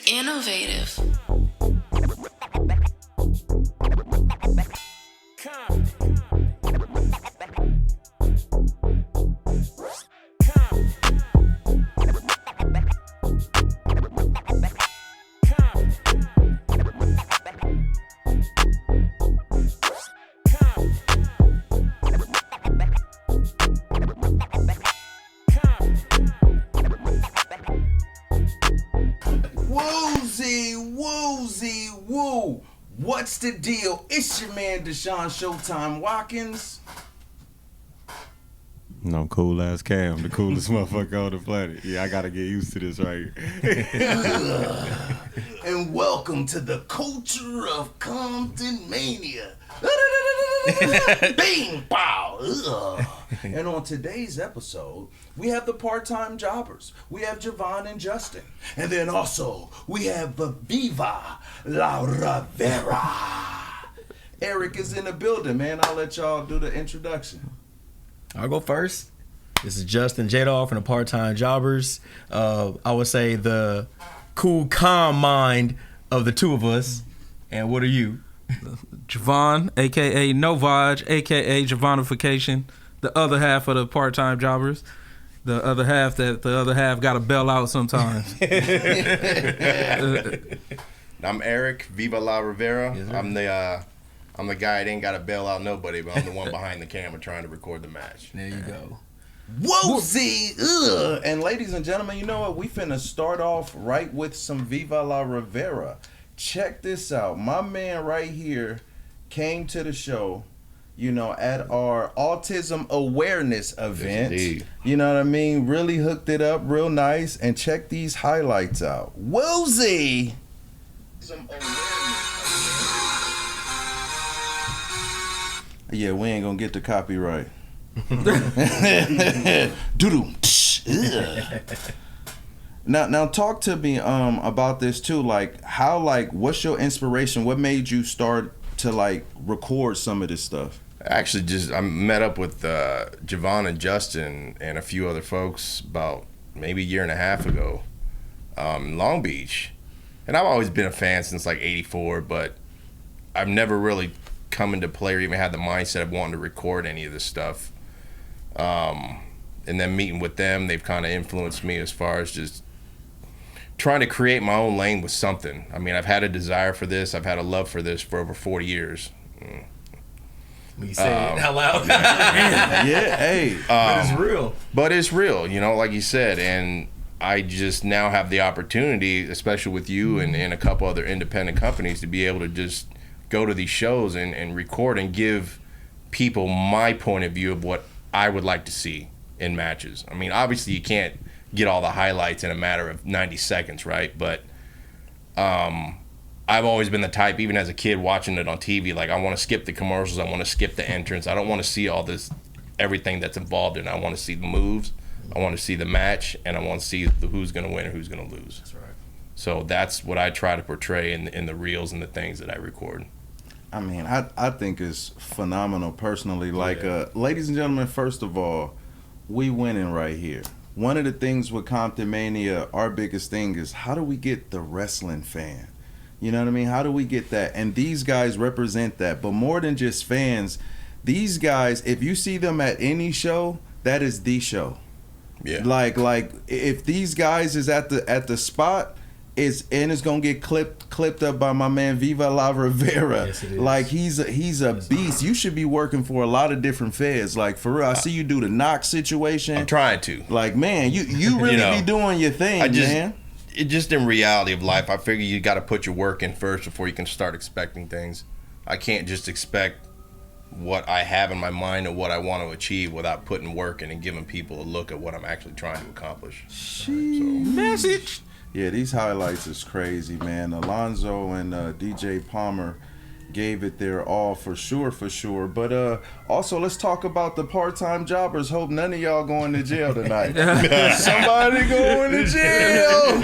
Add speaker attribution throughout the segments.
Speaker 1: Innovative.
Speaker 2: Woo! What's the deal? It's your man Deshaun Showtime Watkins.
Speaker 3: No, cool ass Cam, the coolest motherfucker on the planet. Yeah, I gotta get used to this right here.
Speaker 2: And welcome to the culture of Comptonmania. Bing, pow. And on today's episode, we have the part-time jobbers. We have Javon and Justin. And then also, we have the Viva La Rivera. Eric is in the building, man. I'll let y'all do the introduction.
Speaker 4: I'll go first. This is Justin Jadoff from the Part-Time Jobbers. I would say the cool, calm mind of the two of us. And what are you?
Speaker 5: Javon, a.k.a. Novage, a.k.a. Javonification, the other half of the Part-Time Jobbers. The other half got to bail out sometimes.
Speaker 6: I'm Eric, Viva La Rivera.
Speaker 4: Yes,
Speaker 6: I'm the guy that ain't got to bail out nobody, but I'm the one behind the camera trying to record the match.
Speaker 4: There you go.
Speaker 2: Woozy! And ladies and gentlemen, you know what? We finna start off right with some Viva La Rivera. Check this out. My man right here came to the show, you know, at our autism awareness event.
Speaker 6: Yes,
Speaker 2: you know what I mean? Really hooked it up real nice. And check these highlights out. Woozy! Yeah, we ain't gonna get the copyright. Doo-doo. Now talk to me about this too. Like how, like, what's your inspiration? What made you start to like record some of this stuff?
Speaker 6: Actually, I met up with Javon and Justin and a few other folks about maybe a year and a half ago in Long Beach. And I've always been a fan since like '84, but I've never really come into play or even had the mindset of wanting to record any of this stuff. And then meeting with them, they've kind of influenced me as far as just trying to create my own lane with something. I mean, I've had a desire for this. I've had a love for this for over 40 years.
Speaker 4: We say it out loud.
Speaker 2: Yeah, hey.
Speaker 4: But it's real.
Speaker 6: But it's real, you know, like you said. And I just now have the opportunity, especially with you and a couple other independent companies, to be able to just go to these shows and record and give people my point of view of what I would like to see in matches. I mean, obviously you can't get all the highlights in a matter of 90 seconds, right? But I've always been the type, even as a kid watching it on TV, like I want to skip the commercials, I want to skip the entrance. I don't want to see all this, everything that's involved in it. I want to see the moves, I want to see the match, and I want to see who's going to win and who's going to lose.
Speaker 4: That's right.
Speaker 6: So that's what I try to portray in the reels and the things that I record.
Speaker 2: I mean, I think it's phenomenal personally. Like, ladies and gentlemen, first of all, we winning right here. One of the things with Comptonmania, our biggest thing is how do we get the wrestling fan? You know what I mean? How do we get that? And these guys represent that. But more than just fans, these guys, if you see them at any show, that is the show.
Speaker 6: Yeah.
Speaker 2: Like if these guys is at the spot, it's gonna get clipped up by my man Viva La Rivera.
Speaker 4: Yes, it is.
Speaker 2: Like he's a beast. You should be working for a lot of different feds. Like for real, I see you do the Knox situation.
Speaker 6: I'm trying to.
Speaker 2: Like, man, you really be doing your thing, man.
Speaker 6: It just in reality of life, I figure you got to put your work in first before you can start expecting things. I can't just expect what I have in my mind and what I want to achieve without putting work in and giving people a look at what I'm actually trying to accomplish.
Speaker 5: Message.
Speaker 2: Yeah, these highlights is crazy, man. Alonzo and DJ Palmer gave it their all for sure. But also, let's talk about the part-time jobbers. Hope none of y'all going to jail tonight. Somebody going to jail.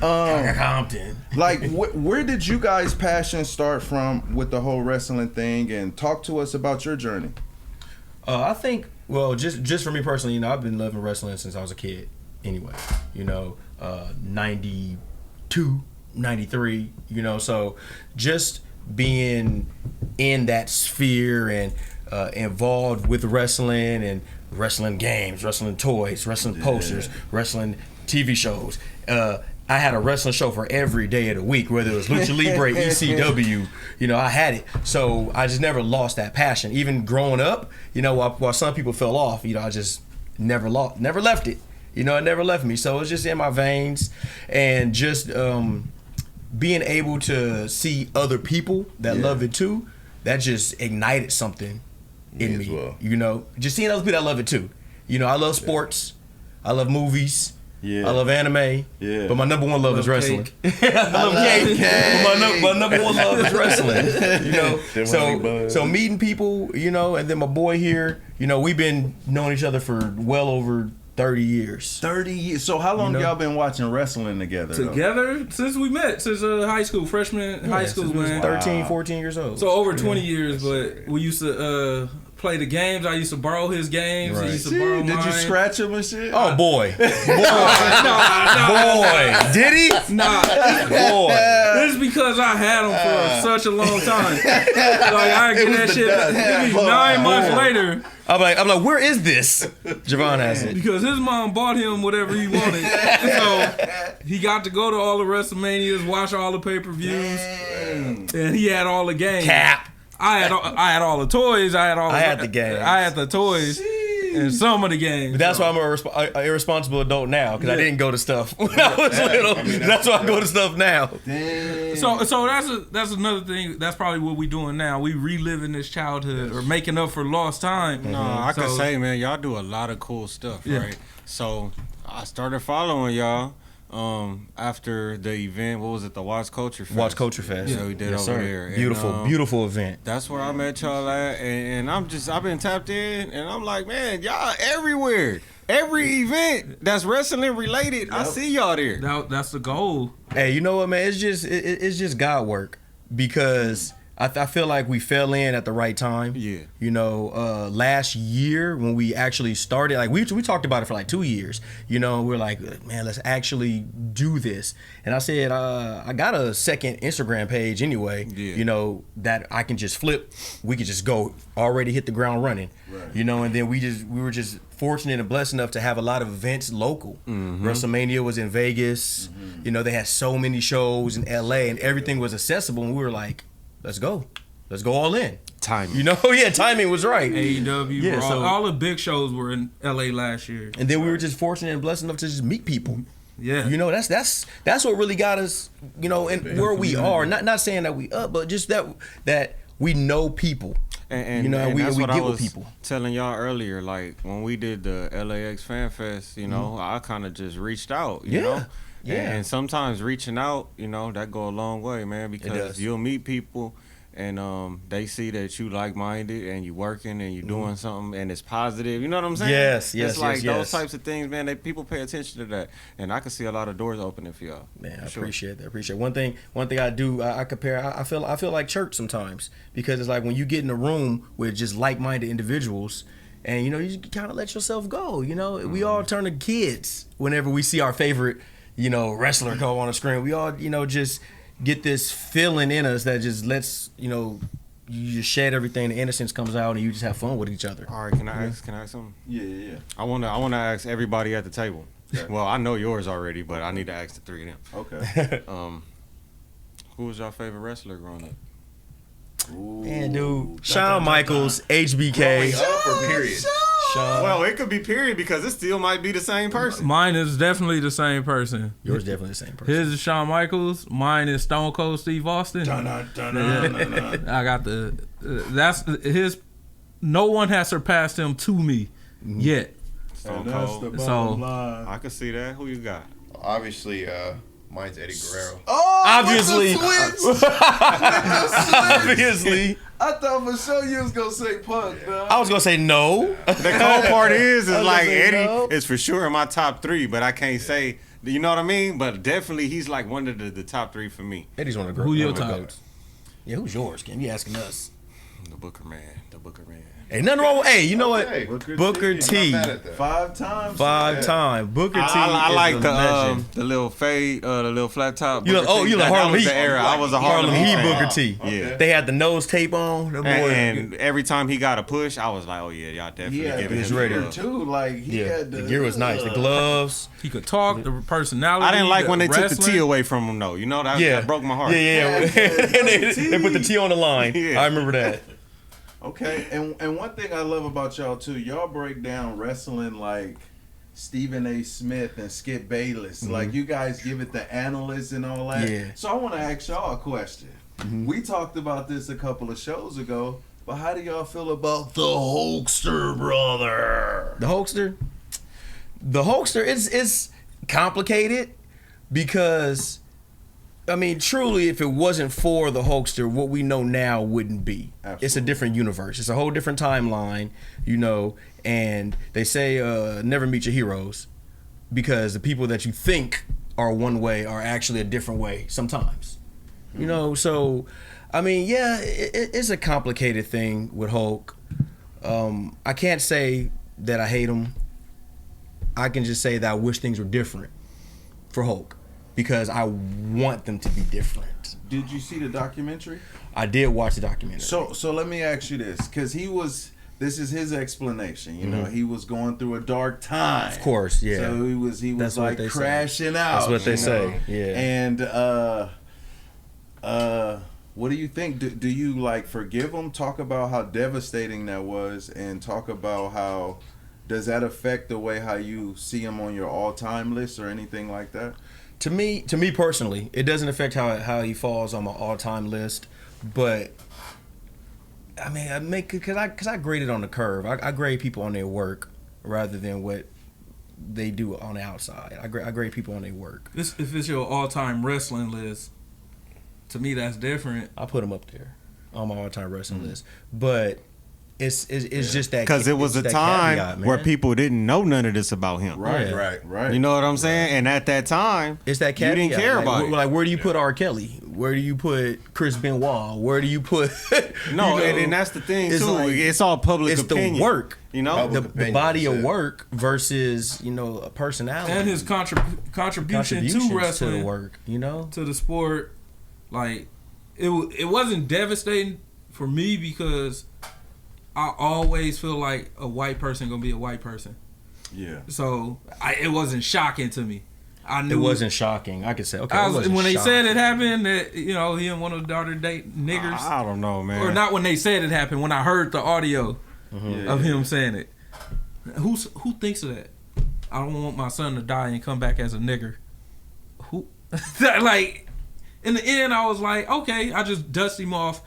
Speaker 4: Compton.
Speaker 2: Like, where did you guys' passion start from with the whole wrestling thing? And talk to us about your journey.
Speaker 4: I think, well, just for me personally, you know, I've been loving wrestling since I was a kid. Anyway, you know, 92, 92, 93, you know, so just being in that sphere and involved with wrestling and wrestling games, wrestling toys, wrestling posters, wrestling TV shows. I had a wrestling show for every day of the week, whether it was Lucha Libre, ECW, you know, I had it. So I just never lost that passion. Even growing up, you know, while some people fell off, you know, I just never left it. You know, it never left me. So it's just in my veins, and just being able to see other people that love it too, that just ignited something in me.
Speaker 6: Well.
Speaker 4: You know, just seeing other people that love it too. You know, I love sports, I love movies.
Speaker 2: Yeah.
Speaker 4: I love anime, but my number one love is wrestling. I love cake, but my number one love is wrestling. You know, so meeting people, you know, and then my boy here, you know, we've been knowing each other for well over 30 years.
Speaker 2: 30 years. So how long y'all been watching wrestling together?
Speaker 5: Together since we met, since high school, freshman high school, man.
Speaker 4: 13, 14 years old.
Speaker 5: So over 20 years, but we used to play the games. I used to borrow his games.
Speaker 4: Right.
Speaker 5: He used to borrow mine.
Speaker 2: Did you scratch him and shit?
Speaker 4: Oh boy, boy, did he?
Speaker 5: Nah,
Speaker 4: Boy,
Speaker 5: it's because I had him for such a long time. Like I get that shit. It be 9 months later.
Speaker 4: I'm like, where is this? Javon has it.
Speaker 5: Because his mom bought him whatever he wanted. So he got to go to all the WrestleManias, watch all the pay-per-views, and he had all the games.
Speaker 4: Cap.
Speaker 5: I had all the toys. I
Speaker 4: had the games.
Speaker 5: I had the toys and some of the games.
Speaker 4: But that's why I'm an irresponsible adult now, because I didn't go to stuff when I was little. That's why I go to stuff now.
Speaker 5: So that's another thing. That's probably what we doing now. We reliving this childhood or making up for lost time.
Speaker 3: No, I could say, man, y'all do a lot of cool stuff, right? So I started following y'all after the event. What was it? The Watch Culture Fest.
Speaker 4: Watch Culture Fest.
Speaker 3: Yeah, we did over there.
Speaker 4: Beautiful,
Speaker 3: And,
Speaker 4: beautiful event.
Speaker 3: That's where I met y'all at, and I've been tapped in, and I'm like, man, y'all everywhere. Every event that's wrestling related, I see y'all there.
Speaker 5: That's the goal.
Speaker 4: Hey, you know what, man? It's just God work, because I feel like we fell in at the right time.
Speaker 3: Yeah.
Speaker 4: You know, last year when we actually started, like we talked about it for like 2 years. You know, we're like, man, let's actually do this. And I said, I got a second Instagram page anyway.
Speaker 3: Yeah.
Speaker 4: You know, that I can just flip. We could just go already hit the ground running. Right. You know, and then we were just fortunate and blessed enough to have a lot of events local. Mm-hmm. WrestleMania was in Vegas. Mm-hmm. You know, they had so many shows in LA, and everything was accessible. And we were like, let's go all in.
Speaker 3: Timing.
Speaker 4: You know, yeah, timing was right.
Speaker 5: AEW, all the big shows were in LA last year.
Speaker 4: And then we were just fortunate and blessed enough to just meet people.
Speaker 5: Yeah.
Speaker 4: You know, that's what really got us, you know, and where we are. Not saying that we up, but just that we know people.
Speaker 3: And
Speaker 4: you know,
Speaker 3: and
Speaker 4: we
Speaker 3: that's what
Speaker 4: get
Speaker 3: I was
Speaker 4: with people.
Speaker 3: Telling y'all earlier, like when we did the LAX Fan Fest, you know, I kind of just reached out, you know.
Speaker 4: Yeah.
Speaker 3: And sometimes reaching out, you know, that go a long way, man, because you'll meet people and they see that you like-minded and you working and you doing something and it's positive. You know what I'm saying?
Speaker 4: Yes.
Speaker 3: It's like those types of things, man. People pay attention to that, and I can see a lot of doors opening for y'all.
Speaker 4: Man, I appreciate that. Appreciate it. One thing I do, I compare. I feel like church sometimes, because it's like when you get in a room with just like-minded individuals. And, you know, you kind of let yourself go. You know, we all turn to kids whenever we see our favorite, you know, wrestler come on the screen. We all, you know, just get this feeling in us that just lets, you know, you just shed everything. The innocence comes out, and you just have fun with each other.
Speaker 3: All right, can I ask something?
Speaker 2: Yeah.
Speaker 3: I wanna ask everybody at the table. Okay. Well, I know yours already, but I need to ask the three of them.
Speaker 2: Okay.
Speaker 3: Who was your favorite wrestler growing up?
Speaker 2: Ooh.
Speaker 4: Man, dude, Shawn Michaels, HBK.
Speaker 6: Up or period?
Speaker 3: Well, it could be period because it still might be the same person.
Speaker 5: Mine is definitely the same person.
Speaker 4: Yours definitely the same person.
Speaker 5: His is Shawn Michaels. Mine is Stone Cold Steve Austin. I got that's his. No one has surpassed him to me yet.
Speaker 3: Stone Cold.
Speaker 5: So
Speaker 3: I can see that. Who you got?
Speaker 6: Obviously, mine's Eddie Guerrero.
Speaker 2: Oh,
Speaker 4: obviously. Obviously.
Speaker 2: I thought for sure you was gonna say Punk, dog.
Speaker 4: I was gonna say no.
Speaker 3: The cold part is like Eddie
Speaker 4: no.
Speaker 3: is for sure in my top three, but I can't say. You know what I mean? But definitely he's like one of the top three for me.
Speaker 4: Eddie's one of the great.
Speaker 5: Who your top?
Speaker 4: Yeah, who's yours, Kim? You asking us?
Speaker 3: The Booker man.
Speaker 4: Ain't nothing wrong with. Hey, you know what?
Speaker 6: Okay.
Speaker 4: Booker T.
Speaker 6: Not mad at that.
Speaker 2: 5 times.
Speaker 4: 5 time. Booker T.
Speaker 3: I
Speaker 4: is
Speaker 3: like
Speaker 4: the legend.
Speaker 3: the little fade, the little flat top.
Speaker 4: You like
Speaker 3: Booker T.
Speaker 4: you like
Speaker 3: That
Speaker 4: Harlem
Speaker 3: was
Speaker 4: Heat.
Speaker 3: the era. I was a Harlem
Speaker 4: Heat
Speaker 3: fan.
Speaker 4: Booker T.
Speaker 3: Yeah.
Speaker 4: They had the nose tape on. That boy,
Speaker 3: And every time he got a push, I was like, oh yeah, y'all definitely
Speaker 2: He had
Speaker 3: giving
Speaker 2: the
Speaker 3: him
Speaker 4: ready.
Speaker 2: gear
Speaker 3: love.
Speaker 2: too. Like he
Speaker 4: yeah,
Speaker 2: had
Speaker 4: the gear was nice. The gloves.
Speaker 5: He could talk. The personality.
Speaker 3: I didn't like
Speaker 5: the
Speaker 3: when they took the
Speaker 5: wrestling.
Speaker 3: T away from him though. You know that,
Speaker 4: Yeah,
Speaker 3: that broke my heart.
Speaker 4: Yeah. And they put the T on the line.
Speaker 3: Yeah.
Speaker 4: I remember that.
Speaker 2: Okay, and one thing I love about y'all too, y'all break down wrestling like Stephen A. Smith and Skip Bayless. Like you guys give it the analysts and all that.
Speaker 4: Yeah.
Speaker 2: So I want to ask y'all a question. We talked about this a couple of shows ago, but how do y'all feel about the Hulkster brother?
Speaker 4: The Hulkster. The Hulkster is complicated because, I mean, truly, if it wasn't for the Hulkster, what we know now wouldn't be.
Speaker 2: Absolutely.
Speaker 4: It's a different universe. It's a whole different timeline, you know. And they say never meet your heroes because the people that you think are one way are actually a different way sometimes. You know, so, I mean, yeah, it's a complicated thing with Hulk. I can't say that I hate him. I can just say that I wish things were different for Hulk because I want them to be different.
Speaker 2: Did you see the documentary?
Speaker 4: I did watch the documentary.
Speaker 2: So let me ask you this, because this is his explanation. You know, he was going through a dark time.
Speaker 4: Of course, yeah.
Speaker 2: So he was
Speaker 4: That's what
Speaker 2: like
Speaker 4: they say.
Speaker 2: crashing out.
Speaker 4: That's what they
Speaker 2: you
Speaker 4: say,
Speaker 2: know?
Speaker 4: yeah.
Speaker 2: And what do you think? Do you like forgive him? Talk about how devastating that was, and talk about how does that affect the way how you see him on your all-time list or anything like that?
Speaker 4: To me personally, it doesn't affect how he falls on my all-time list, but I mean, because I grade it on the curve. I grade people on their work rather than what they do on the outside. I grade people on their work.
Speaker 5: If it's your all-time wrestling list, to me that's different.
Speaker 4: I put him up there on my all-time wrestling list, but it's just that
Speaker 3: Because it was a
Speaker 4: that
Speaker 3: time
Speaker 4: caveat, man.
Speaker 3: where people didn't know none of this about him.
Speaker 2: Right,
Speaker 4: Yeah.
Speaker 2: right.
Speaker 3: You know what I'm saying? And at that time,
Speaker 4: It's that
Speaker 3: you
Speaker 4: caveat.
Speaker 3: didn't care about it.
Speaker 4: Like, where do you put R. Kelly? Where do you put Chris Benoit? Where do you put?
Speaker 3: No,
Speaker 4: you know,
Speaker 3: and that's the thing
Speaker 4: it's
Speaker 3: too.
Speaker 4: like-
Speaker 3: it's all public
Speaker 4: it's
Speaker 3: opinion.
Speaker 4: the work,
Speaker 3: You know,
Speaker 6: Public
Speaker 4: the
Speaker 6: opinion,
Speaker 4: body of
Speaker 6: that's it.
Speaker 4: work versus a personality
Speaker 5: And his contribution to wrestling,
Speaker 4: to the work. You know,
Speaker 5: to the sport, like it wasn't devastating for me because I always feel like a white person gonna be a white person.
Speaker 2: Yeah.
Speaker 5: So it wasn't shocking to me. I knew
Speaker 4: it wasn't shocking. I could say okay.
Speaker 5: when they said it happened that he and one of the daughter date niggers.
Speaker 3: I don't know, man.
Speaker 5: Or not when they said it happened. When I heard the audio of him saying it. Who thinks of that? I don't want my son to die and come back as a nigger. Who? Like, in the end, I was like, okay, I just dust him off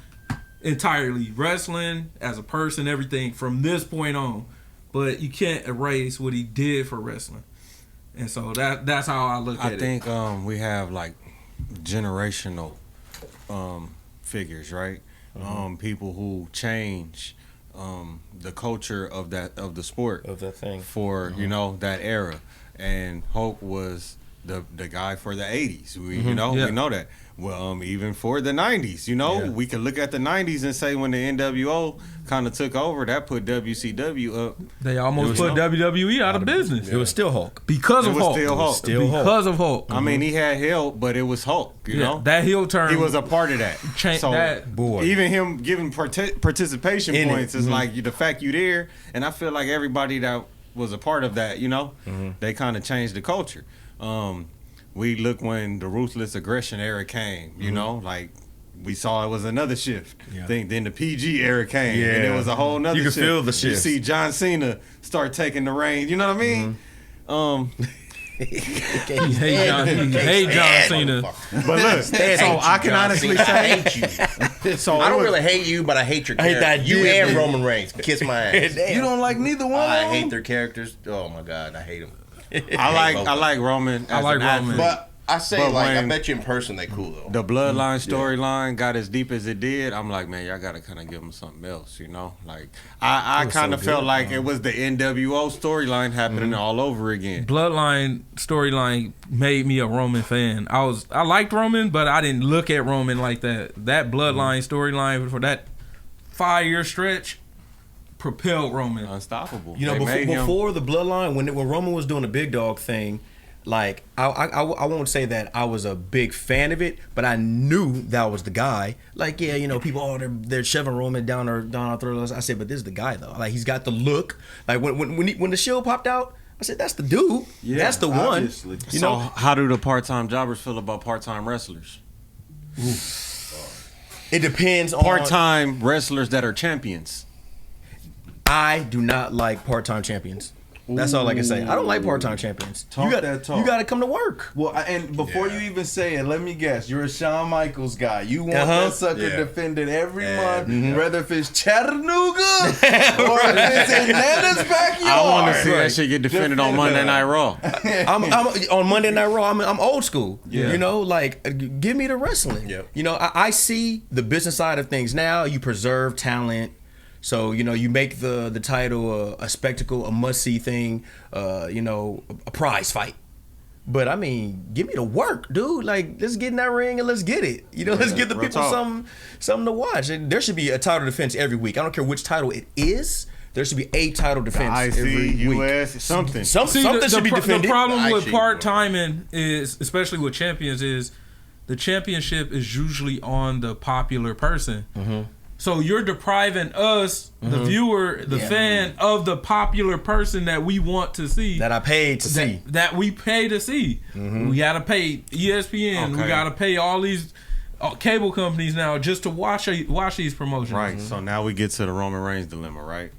Speaker 5: entirely. Wrestling, as a person, everything from this point on. But you can't erase what he did for wrestling. And so that's how I look at it.
Speaker 3: I think we have like generational figures, right? People who change the culture of the sport
Speaker 4: of that thing
Speaker 3: for that era. And Hulk was the guy for the 80s. We know that. Well, even for the 90s, we can look at the 90s and say when the NWO kind of took over, that put WCW up.
Speaker 5: They almost put WWE out of business.
Speaker 4: It was still Hulk
Speaker 5: because
Speaker 3: It
Speaker 5: of
Speaker 3: was
Speaker 5: Hulk.
Speaker 3: still Hulk.
Speaker 5: Because of Hulk.
Speaker 3: I mean, he had help, but it was Hulk. You know,
Speaker 5: that heel turn.
Speaker 3: he was a part of that. So
Speaker 5: that
Speaker 4: boy.
Speaker 3: even him giving participation
Speaker 4: In
Speaker 3: points
Speaker 4: it.
Speaker 3: is like the fact you there, and I feel like everybody that was a part of that, they kind of changed the culture. We look when the ruthless aggression era came, like we saw it was another shift.
Speaker 4: Yeah.
Speaker 3: Then the PG era came, and it was a whole nother
Speaker 4: You could
Speaker 3: shift.
Speaker 4: feel the
Speaker 3: You
Speaker 4: shift.
Speaker 3: see John Cena start taking the reins, you know what I mean?
Speaker 5: He hate John Cena.
Speaker 3: But look, so I can honestly say,
Speaker 1: I hate you.
Speaker 3: so
Speaker 1: I
Speaker 3: it
Speaker 1: don't
Speaker 3: was-
Speaker 1: really hate you, but I hate your
Speaker 4: I hate
Speaker 1: character.
Speaker 4: that
Speaker 1: You
Speaker 4: dude.
Speaker 1: and Roman Reigns. Kiss my ass.
Speaker 2: You don't like neither one
Speaker 1: I
Speaker 2: of
Speaker 1: hate
Speaker 2: them?
Speaker 1: their characters. Oh my god, I hate them.
Speaker 3: I like Roman. As
Speaker 5: I like
Speaker 3: an
Speaker 5: Roman.
Speaker 3: athlete.
Speaker 1: But I say,
Speaker 3: But
Speaker 1: like, I
Speaker 3: when-
Speaker 1: bet you in person they cool though.
Speaker 3: The bloodline storyline got as deep as it did. I'm like, man, y'all gotta kind of give them something else, Like I kind of felt like it was the NWO storyline happening all over again.
Speaker 5: Bloodline storyline made me a Roman fan. I liked Roman, but I didn't look at Roman like that. That bloodline storyline for that 5-year stretch propelled Roman.
Speaker 3: Unstoppable.
Speaker 4: You know,
Speaker 3: They made him-
Speaker 4: before the bloodline, when Roman was doing the big dog thing, like I won't say that I was a big fan of it, but I knew that was the guy. Like, yeah, you know, people they're shoving Roman down our throats. I said, but this is the guy though. Like, he's got the look. Like when the Shield popped out, I said, that's the dude.
Speaker 2: Yeah,
Speaker 4: that's the one.
Speaker 2: obviously.
Speaker 4: You
Speaker 3: So
Speaker 4: know,
Speaker 3: how do the part-time jobbers feel about part-time wrestlers?
Speaker 4: it depends on
Speaker 3: Part-time wrestlers that are champions.
Speaker 4: I do not like part-time champions. That's all I can say. I don't like part-time champions.
Speaker 2: Talk that talk.
Speaker 4: You got to come to work.
Speaker 2: Well, and before you even say it, let me guess. You're a Shawn Michaels guy. You want
Speaker 4: Uh-huh.
Speaker 2: that sucker
Speaker 1: Yeah.
Speaker 2: defended every month,
Speaker 4: Mm-hmm.
Speaker 2: whether if it's Chattanooga or if it's in Nana's backyard.
Speaker 3: I want to see that shit get defended on Monday Night Raw.
Speaker 4: I'm on Monday Night Raw. I'm old school.
Speaker 2: Yeah.
Speaker 4: You know, like give me the wrestling.
Speaker 1: Yep.
Speaker 4: You know, I see the business side of things now. You preserve talent. So, you know, you make the title a spectacle, a must-see thing, you know, a prize fight. But, I mean, give me the work, dude. Like, let's get in that ring and let's get it. You know, let's give the
Speaker 3: real
Speaker 4: people
Speaker 3: talk.
Speaker 4: something to watch. And there should be a title defense every week. I don't care which title it is. There should be a title defense
Speaker 3: IC,
Speaker 4: every week.
Speaker 3: US, something.
Speaker 5: See,
Speaker 4: Something should be
Speaker 5: the
Speaker 4: defended.
Speaker 5: problem
Speaker 1: I
Speaker 5: with
Speaker 1: actually-
Speaker 5: part timing is, especially with champions, is the championship is usually on the popular person.
Speaker 4: Mm-hmm.
Speaker 5: So you're depriving us, the viewer, the fan, of the popular person that we want to see.
Speaker 4: That I paid to see.
Speaker 5: That we pay to see.
Speaker 4: Mm-hmm.
Speaker 5: We gotta pay ESPN. We
Speaker 3: Okay.
Speaker 5: gotta pay all these cable companies now just to watch these promotions.
Speaker 3: Right. So now we get to the Roman Reigns dilemma, right?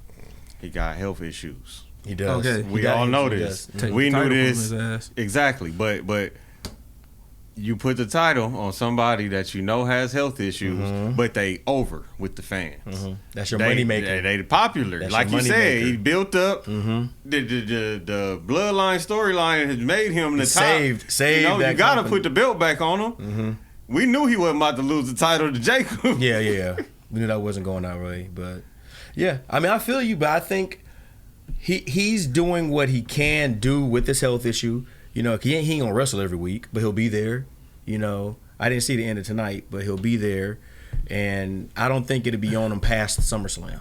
Speaker 3: He got health issues.
Speaker 4: He does.
Speaker 5: Okay.
Speaker 3: We all know this.
Speaker 5: Take
Speaker 3: We
Speaker 5: the
Speaker 3: knew
Speaker 5: title from
Speaker 3: this.
Speaker 5: his ass.
Speaker 3: Exactly. But you put the title on somebody that you know has health issues, but they over with the fans.
Speaker 4: That's your money maker.
Speaker 3: They popular.
Speaker 4: That's
Speaker 3: Like
Speaker 4: your
Speaker 3: you
Speaker 4: money
Speaker 3: said,
Speaker 4: maker.
Speaker 3: he built up. The bloodline storyline has made him the top.
Speaker 4: Saved
Speaker 3: You know,
Speaker 4: that
Speaker 3: you got to
Speaker 4: company.
Speaker 3: put the belt back on him. We knew he wasn't about to lose the title to Jacob.
Speaker 4: Yeah. We knew that wasn't going that way, but yeah. I mean, I feel you, but I think he's doing what he can do with this health issue. You know, he ain't gonna wrestle every week, but he'll be there. You know, I didn't see the end of tonight, but he'll be there, and I don't think it'll be on him past SummerSlam.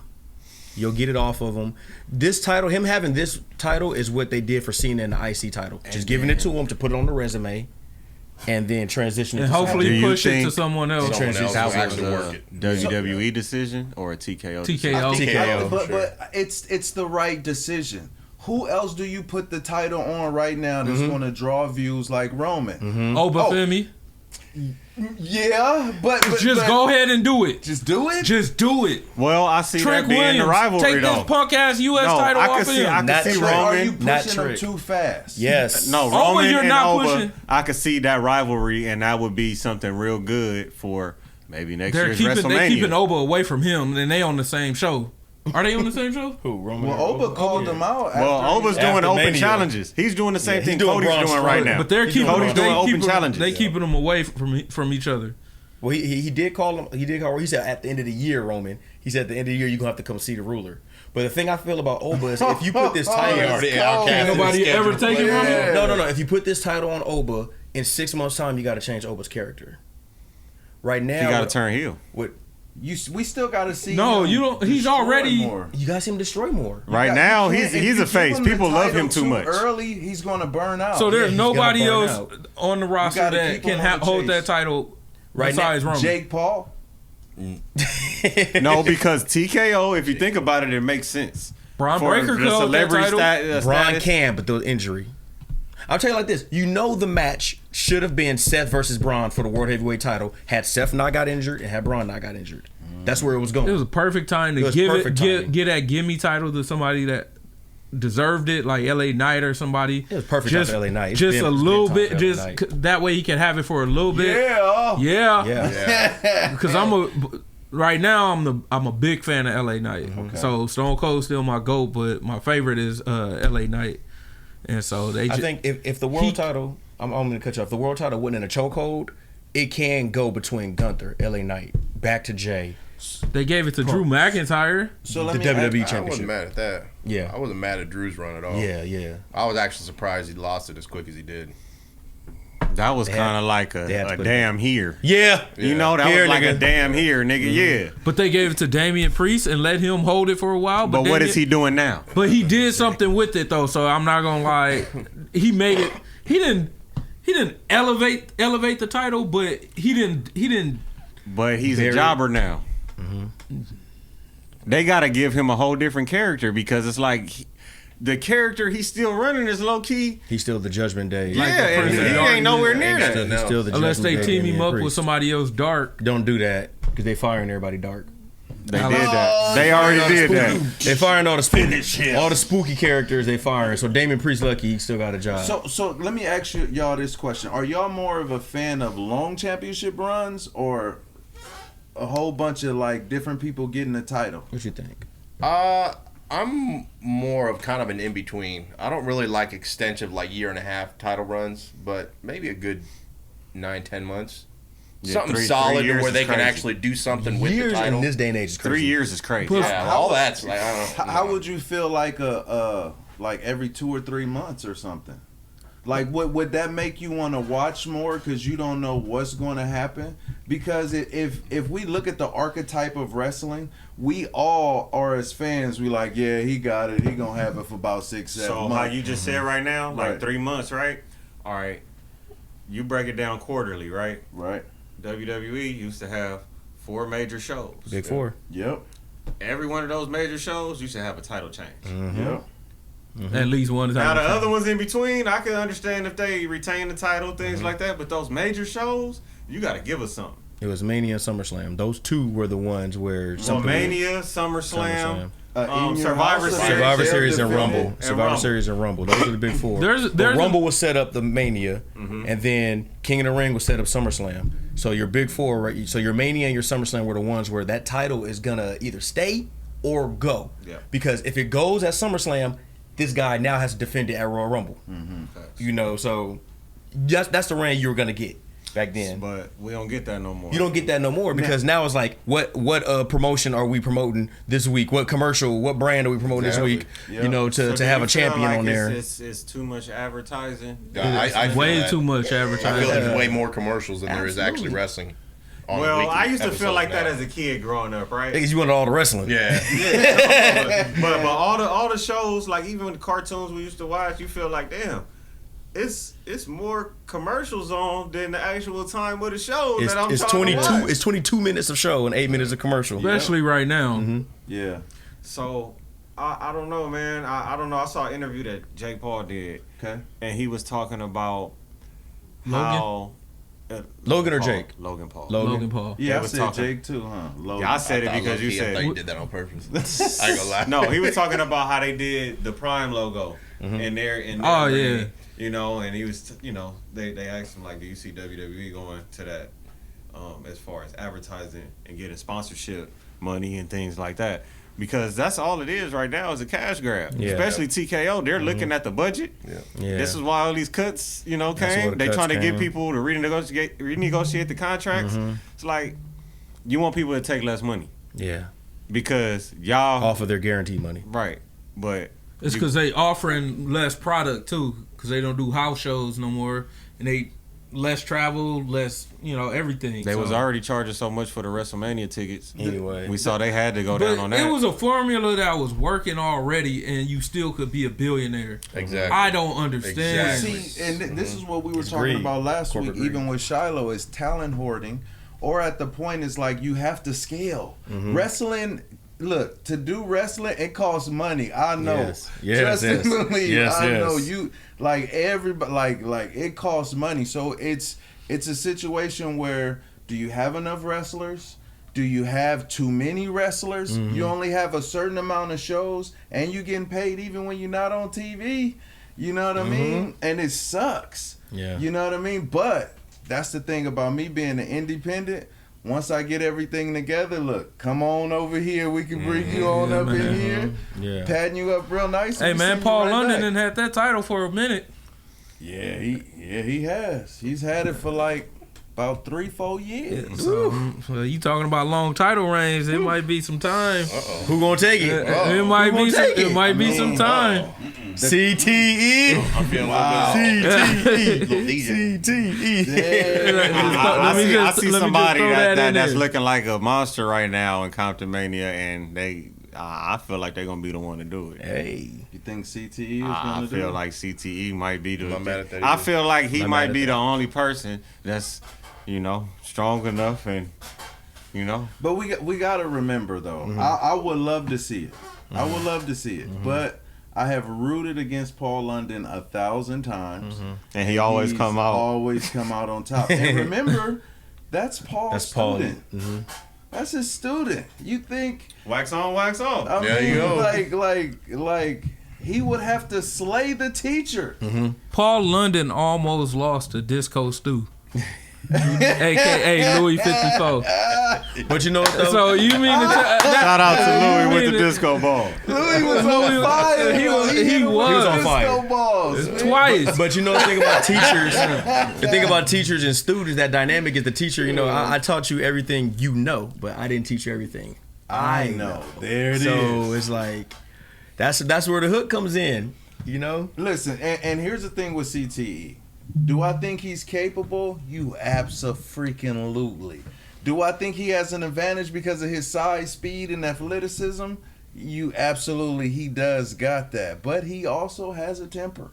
Speaker 4: You'll get it off of him. This title, him having this title, is what they did for Cena in the IC title. Just giving it to him to put it on the resume, and then transition it
Speaker 5: And
Speaker 4: to
Speaker 5: hopefully
Speaker 3: Do you
Speaker 5: push it to
Speaker 3: think-
Speaker 5: someone else.
Speaker 1: Someone else
Speaker 3: That
Speaker 1: will
Speaker 3: was
Speaker 1: actually
Speaker 3: a
Speaker 1: work it.
Speaker 3: WWE decision or a TKO?
Speaker 5: TKO.
Speaker 4: TKO.
Speaker 2: But it's the right decision. Who else do you put the title on right now that's going to draw views like Roman?
Speaker 5: Obafemi.
Speaker 2: Yeah, but
Speaker 5: Just go ahead and do it.
Speaker 2: Just do it.
Speaker 5: Just do it.
Speaker 3: Well, I see
Speaker 5: Trent
Speaker 3: that being
Speaker 5: Williams,
Speaker 3: the rivalry
Speaker 5: take
Speaker 3: though.
Speaker 5: this punk ass U.S.
Speaker 3: No,
Speaker 5: title
Speaker 3: I
Speaker 5: off
Speaker 3: can
Speaker 5: of
Speaker 3: see-
Speaker 5: him.
Speaker 3: I can
Speaker 4: Not
Speaker 3: see
Speaker 4: Trick.
Speaker 2: Are
Speaker 3: Roman.
Speaker 2: you
Speaker 4: Not
Speaker 2: pushing them
Speaker 4: Trick.
Speaker 2: too fast?
Speaker 4: Yes.
Speaker 3: No,
Speaker 5: Oh,
Speaker 3: Roman
Speaker 5: but you're
Speaker 3: and
Speaker 5: not
Speaker 3: Oba,
Speaker 5: pushing.
Speaker 3: I could see that rivalry, and that would be something real good for maybe next
Speaker 5: They're
Speaker 3: year's
Speaker 5: keeping
Speaker 3: WrestleMania.
Speaker 5: Oba away from him, and they on the same show. Are they on the same show?
Speaker 4: Who? Roman?
Speaker 2: Well, Oba called them out.
Speaker 3: Well,
Speaker 2: after
Speaker 3: Oba's
Speaker 2: he-
Speaker 3: doing
Speaker 4: After
Speaker 3: open
Speaker 4: Mania.
Speaker 3: challenges. He's doing the same
Speaker 4: Yeah, he's
Speaker 3: thing
Speaker 4: doing
Speaker 3: Cody's
Speaker 4: Braun
Speaker 3: doing right
Speaker 4: Strowman.
Speaker 3: now.
Speaker 5: But they're keeping
Speaker 3: Cody's doing open
Speaker 5: them,
Speaker 3: challenges.
Speaker 5: They keeping them away from each other.
Speaker 4: Well, he did call him. He did call. He said at the end of the year, Roman. He said at the end of the year you're gonna have to come see the ruler. But the thing I feel about Oba is if you put this title,
Speaker 2: He
Speaker 1: already
Speaker 2: cold.
Speaker 1: outcast.
Speaker 5: Nobody
Speaker 1: Schedule
Speaker 5: ever taken
Speaker 1: player.
Speaker 5: from him.
Speaker 4: no. If you put this title on Oba in 6 months' time, you got to change Oba's character. Right now,
Speaker 3: He got to turn heel.
Speaker 4: What
Speaker 2: We still got to see.
Speaker 5: No,
Speaker 2: him
Speaker 5: you don't- he's
Speaker 2: destroy
Speaker 5: already-
Speaker 2: more.
Speaker 4: you guys see him destroy more.
Speaker 3: Right
Speaker 2: You
Speaker 3: now,
Speaker 2: can't- if
Speaker 3: he's
Speaker 2: you
Speaker 3: a
Speaker 2: give
Speaker 3: face.
Speaker 2: him the
Speaker 3: People love
Speaker 2: title
Speaker 3: him too much.
Speaker 2: Early, he's going to burn out.
Speaker 5: So there's
Speaker 4: he's
Speaker 5: nobody
Speaker 4: gonna burn
Speaker 5: else
Speaker 4: out.
Speaker 5: on the roster
Speaker 2: gotta
Speaker 5: that
Speaker 2: keep
Speaker 5: can
Speaker 2: him on the
Speaker 5: hold
Speaker 2: chase.
Speaker 5: that title
Speaker 4: Right
Speaker 5: besides
Speaker 4: now,
Speaker 5: Roman.
Speaker 2: Jake Paul.
Speaker 3: No, because TKO, if you think about it, it makes sense.
Speaker 5: Braun
Speaker 3: For
Speaker 5: Breaker
Speaker 3: the
Speaker 5: could hold that
Speaker 3: celebrity
Speaker 5: title.
Speaker 4: Braun
Speaker 3: status.
Speaker 4: can, but the injury. I'll tell you like this. You know the match should have been Seth versus Braun for the World Heavyweight title had Seth not got injured and had Braun not got injured. That's where it was going.
Speaker 5: It was a perfect time
Speaker 4: It
Speaker 5: to
Speaker 4: was
Speaker 5: give
Speaker 4: perfect timing.
Speaker 5: get that gimme title to somebody that deserved it, like LA Knight or somebody.
Speaker 4: It was perfect time for LA Knight. It's
Speaker 5: Just
Speaker 4: been-
Speaker 5: a
Speaker 4: it's
Speaker 5: little
Speaker 4: been
Speaker 5: bit,
Speaker 4: time for LA
Speaker 5: just
Speaker 4: Knight.
Speaker 5: that way he can have it for a little bit.
Speaker 2: Yeah.
Speaker 5: Yeah.
Speaker 4: Yeah.
Speaker 5: Because right now I'm a big fan of LA Knight. So Stone Cold's still my GOAT, but my favorite is LA Knight. And so they
Speaker 4: I think if the world title, I'm going to cut you off. The world title wasn't in a chokehold, it can go between Gunther, LA Knight, back to Jay.
Speaker 5: they gave it to Drew McIntyre.
Speaker 2: So
Speaker 4: The
Speaker 2: let me
Speaker 4: WWE
Speaker 1: I wasn't
Speaker 4: Championship.
Speaker 1: mad at that.
Speaker 4: Yeah.
Speaker 1: I wasn't mad at Drew's run at all.
Speaker 4: Yeah.
Speaker 1: I was actually surprised he lost it as quick as he did.
Speaker 3: That was kind of like
Speaker 4: they had to
Speaker 3: a
Speaker 4: put
Speaker 3: damn here.
Speaker 4: Yeah.
Speaker 3: You know, that
Speaker 4: Here,
Speaker 3: was like
Speaker 4: nigga.
Speaker 3: a damn here, nigga. Yeah.
Speaker 5: But they gave it to Damian Priest and let him hold it for a while.
Speaker 3: But what is he doing now?
Speaker 5: But he did something with it though, so I'm not gonna lie. He made it. He didn't elevate the title, but he didn't.
Speaker 3: But he's a jobber now. They got to give him a whole different character because it's like the character he's still running is low key.
Speaker 4: He's still the Judgment Day.
Speaker 3: Yeah, and he ain't nowhere near that.
Speaker 4: He's still the
Speaker 5: Unless they
Speaker 4: Judgment Day
Speaker 5: team him
Speaker 4: Damian
Speaker 5: up
Speaker 4: Priest.
Speaker 5: with somebody else dark.
Speaker 4: Don't do that because they firing everybody dark.
Speaker 3: They did that. They already did that.
Speaker 4: They firing all the spooky characters. They firing. So Damian Priest lucky he still got a job.
Speaker 2: So let me ask y'all this question: are y'all more of a fan of long championship runs or a whole bunch of like different people getting the title?
Speaker 4: What you think?
Speaker 6: I'm more of kind of an in between. I don't really like extensive like year and a half title runs, but maybe a good 9-10 months.
Speaker 3: Yeah,
Speaker 6: Something
Speaker 3: 3
Speaker 6: solid
Speaker 3: years
Speaker 6: where they
Speaker 3: is
Speaker 6: can
Speaker 3: crazy.
Speaker 6: actually do something with
Speaker 4: Years
Speaker 6: the title.
Speaker 4: in this day and age is crazy.
Speaker 3: 3 years is crazy.
Speaker 6: Yeah, all that's like I don't know.
Speaker 2: How would you feel like like every 2 or 3 months or something? Like, would that make you want to watch more because you don't know what's going to happen? Because if we look at the archetype of wrestling, we all are as fans. We like, yeah, he got it. He gonna have it for about 6, 7
Speaker 3: So
Speaker 2: months.
Speaker 3: how you just said right now, like
Speaker 2: Right.
Speaker 3: 3 months, right? All right. You break it down quarterly, right?
Speaker 2: Right.
Speaker 3: WWE used to have 4 major shows.
Speaker 4: Big Four.
Speaker 2: Yep.
Speaker 3: Every one of those major shows used to have a title change.
Speaker 2: Yep.
Speaker 5: At least one
Speaker 3: Now
Speaker 5: time.
Speaker 3: the other ones in between, I can understand if they retain the title, things like that. But those major shows, you got to give us something.
Speaker 4: It was Mania and SummerSlam. Those two were the ones where
Speaker 3: So Mania, SummerSlam,
Speaker 2: In your
Speaker 3: Survivor
Speaker 2: house,
Speaker 3: Series.
Speaker 4: Survivor
Speaker 2: they'll
Speaker 4: Series and
Speaker 2: defend
Speaker 4: Rumble.
Speaker 2: it.
Speaker 4: Survivor
Speaker 3: Rumble.
Speaker 4: Series and Rumble. Those are the big four.
Speaker 5: There's
Speaker 4: But
Speaker 5: a-
Speaker 4: Rumble was set up the Mania, and then King of the Ring was set up SummerSlam. So your big four, right? So your Mania and your SummerSlam were the ones where that title is gonna either stay or go.
Speaker 3: Yeah.
Speaker 4: Because if it goes at SummerSlam, this guy now has to defend it at Royal Rumble. You know, so that's the reign you were gonna get back then.
Speaker 3: But we don't get that no more.
Speaker 4: You don't get that no more because now it's like, what promotion are we promoting this week? What commercial, what brand are we promoting this week?
Speaker 2: Yeah.
Speaker 4: You know,
Speaker 3: So
Speaker 4: to
Speaker 3: do
Speaker 4: have
Speaker 3: you
Speaker 4: a
Speaker 3: feel
Speaker 4: champion
Speaker 3: like
Speaker 4: on there.
Speaker 3: It's too much advertising.
Speaker 6: I feel
Speaker 5: Way
Speaker 6: that.
Speaker 5: too much
Speaker 6: I feel
Speaker 5: advertising.
Speaker 6: there's way more commercials than there is actually wrestling. on
Speaker 3: Well,
Speaker 6: weekly
Speaker 3: I used to feel
Speaker 6: episodes
Speaker 3: like that
Speaker 6: now.
Speaker 3: as a kid growing up, right?
Speaker 4: Because you wanted all the wrestling.
Speaker 6: Yeah.
Speaker 3: but all the shows, like even the cartoons we used to watch, you feel like, damn, it's more commercials on than the actual time of the show
Speaker 4: It's,
Speaker 3: that I'm
Speaker 4: it's
Speaker 3: trying to
Speaker 4: 22.
Speaker 3: watch.
Speaker 4: It's 22 minutes of show and 8 minutes of commercial.
Speaker 5: Especially right now.
Speaker 2: Yeah.
Speaker 3: So I don't know, man. I don't know. I saw an interview that Jake Paul did,
Speaker 2: Okay.
Speaker 3: and he was talking about
Speaker 5: Logan?
Speaker 3: how
Speaker 4: Logan or
Speaker 3: Paul,
Speaker 4: Jake?
Speaker 3: Logan Paul.
Speaker 5: Logan Paul.
Speaker 2: Yeah, I
Speaker 3: was
Speaker 2: said
Speaker 3: talking-
Speaker 2: Jake too, huh? Logan.
Speaker 3: Yeah, I said it
Speaker 6: I
Speaker 3: because you
Speaker 6: low-key, I thought
Speaker 3: said
Speaker 6: you did that on purpose. I ain't gonna lie.
Speaker 3: no. He was talking about how they did the Prime logo in their
Speaker 5: Oh,
Speaker 3: ring,
Speaker 5: yeah.
Speaker 3: you know, and he was they asked him like, do you see WWE going to that as far as advertising and getting sponsorship money and things like that? Because that's all it is right now is a cash grab.
Speaker 4: Yeah.
Speaker 3: Especially TKO, they're looking at the budget.
Speaker 4: Yeah.
Speaker 3: This is why all these cuts,
Speaker 4: That's why
Speaker 3: came.
Speaker 4: the
Speaker 3: They
Speaker 4: cuts
Speaker 3: trying to get
Speaker 4: came.
Speaker 3: people to renegotiate the contracts. It's like you want people to take less money
Speaker 4: Yeah.
Speaker 3: because y'all
Speaker 4: Off of their guaranteed money.
Speaker 3: right, but
Speaker 5: It's because they offering less product too, because they don't do house shows no more, and they less travel, less everything.
Speaker 3: they
Speaker 5: So-
Speaker 3: was already charging so much for the WrestleMania tickets.
Speaker 4: Anyway.
Speaker 3: We saw they had to go down
Speaker 5: But
Speaker 3: on that.
Speaker 5: it was a formula that was working already, and you still could be a billionaire.
Speaker 6: Exactly.
Speaker 5: I don't understand.
Speaker 6: Exactly.
Speaker 2: See, and this is what we were
Speaker 4: It's
Speaker 2: talking
Speaker 4: greed.
Speaker 2: about last
Speaker 4: Corporate
Speaker 2: week, even with Shiloh, is talent hoarding, or at the point it's like you have to scale. Wrestling, look, to do wrestling, it costs money. I know.
Speaker 4: Yes. Yes,
Speaker 2: Trust and
Speaker 4: yes.
Speaker 2: believe,
Speaker 4: Yes,
Speaker 2: I know
Speaker 4: yes.
Speaker 2: you like everybody like it costs money. So it's a situation where do you have enough wrestlers? Do you have too many wrestlers? You only have a certain amount of shows and you getting paid even when you're not on TV. You know what I mean? And it sucks.
Speaker 4: Yeah.
Speaker 2: You know what I mean? But that's the thing about me being an independent. Once I get everything together, look, come on over here. We can bring you on up in here.
Speaker 4: Yeah.
Speaker 2: Patting you up real nice.
Speaker 5: Hey
Speaker 2: and
Speaker 5: man,
Speaker 2: send you
Speaker 5: Paul
Speaker 2: right
Speaker 5: London
Speaker 2: back.
Speaker 5: done had that title for a minute.
Speaker 2: Yeah, he has. He's had it for like About 3-4 years.
Speaker 5: So, well, you talking about long title reigns? It might be some time.
Speaker 4: Who gonna take it?
Speaker 5: It might be. It might be some time.
Speaker 4: CTE.
Speaker 1: I'm feeling a little bit. CTE.
Speaker 3: I see somebody that's looking like a monster right now in Comptonmania, and I feel like they're gonna be the one to do it.
Speaker 4: Hey,
Speaker 2: You think CTE is going to do it?
Speaker 3: I feel like CTE might be
Speaker 1: I'm not mad at that
Speaker 3: I
Speaker 1: either.
Speaker 3: feel like he
Speaker 4: Not
Speaker 3: might
Speaker 4: mad
Speaker 3: be
Speaker 4: at
Speaker 3: the
Speaker 4: that.
Speaker 3: only person that's strong enough, and
Speaker 2: But we got to remember, though, I would love to see it. I would love to see it. But I have rooted against Paul London 1,000 times.
Speaker 3: and he always
Speaker 2: He's
Speaker 3: come out.
Speaker 2: always come out on top. And remember, that's Paul's student. That's his student. You think
Speaker 3: Wax on, wax off.
Speaker 2: I
Speaker 1: There
Speaker 2: mean,
Speaker 1: you go.
Speaker 2: like he would have to slay the teacher.
Speaker 5: Paul London almost lost to Disco Stu, aka Louis 54.
Speaker 4: but you know what though?
Speaker 5: So you mean to
Speaker 3: Shout out to Louis with the
Speaker 5: mean it-
Speaker 3: disco ball.
Speaker 2: Louis was on fire.
Speaker 5: He was
Speaker 4: on fire.
Speaker 2: Disco balls.
Speaker 5: twice.
Speaker 4: But you know the thing about teachers, the thing about teachers and students, that dynamic is the teacher. You know, I taught you everything you know, but I didn't teach you everything
Speaker 2: I know. There it is.
Speaker 4: So it's like that's where the hook comes in. You know,
Speaker 2: Listen, and here's the thing with CTE. Do I think he's capable? You abso-freaking-lutely. Do I think he has an advantage because of his size, speed, and athleticism? You absolutely, he does got that. But he also has a temper.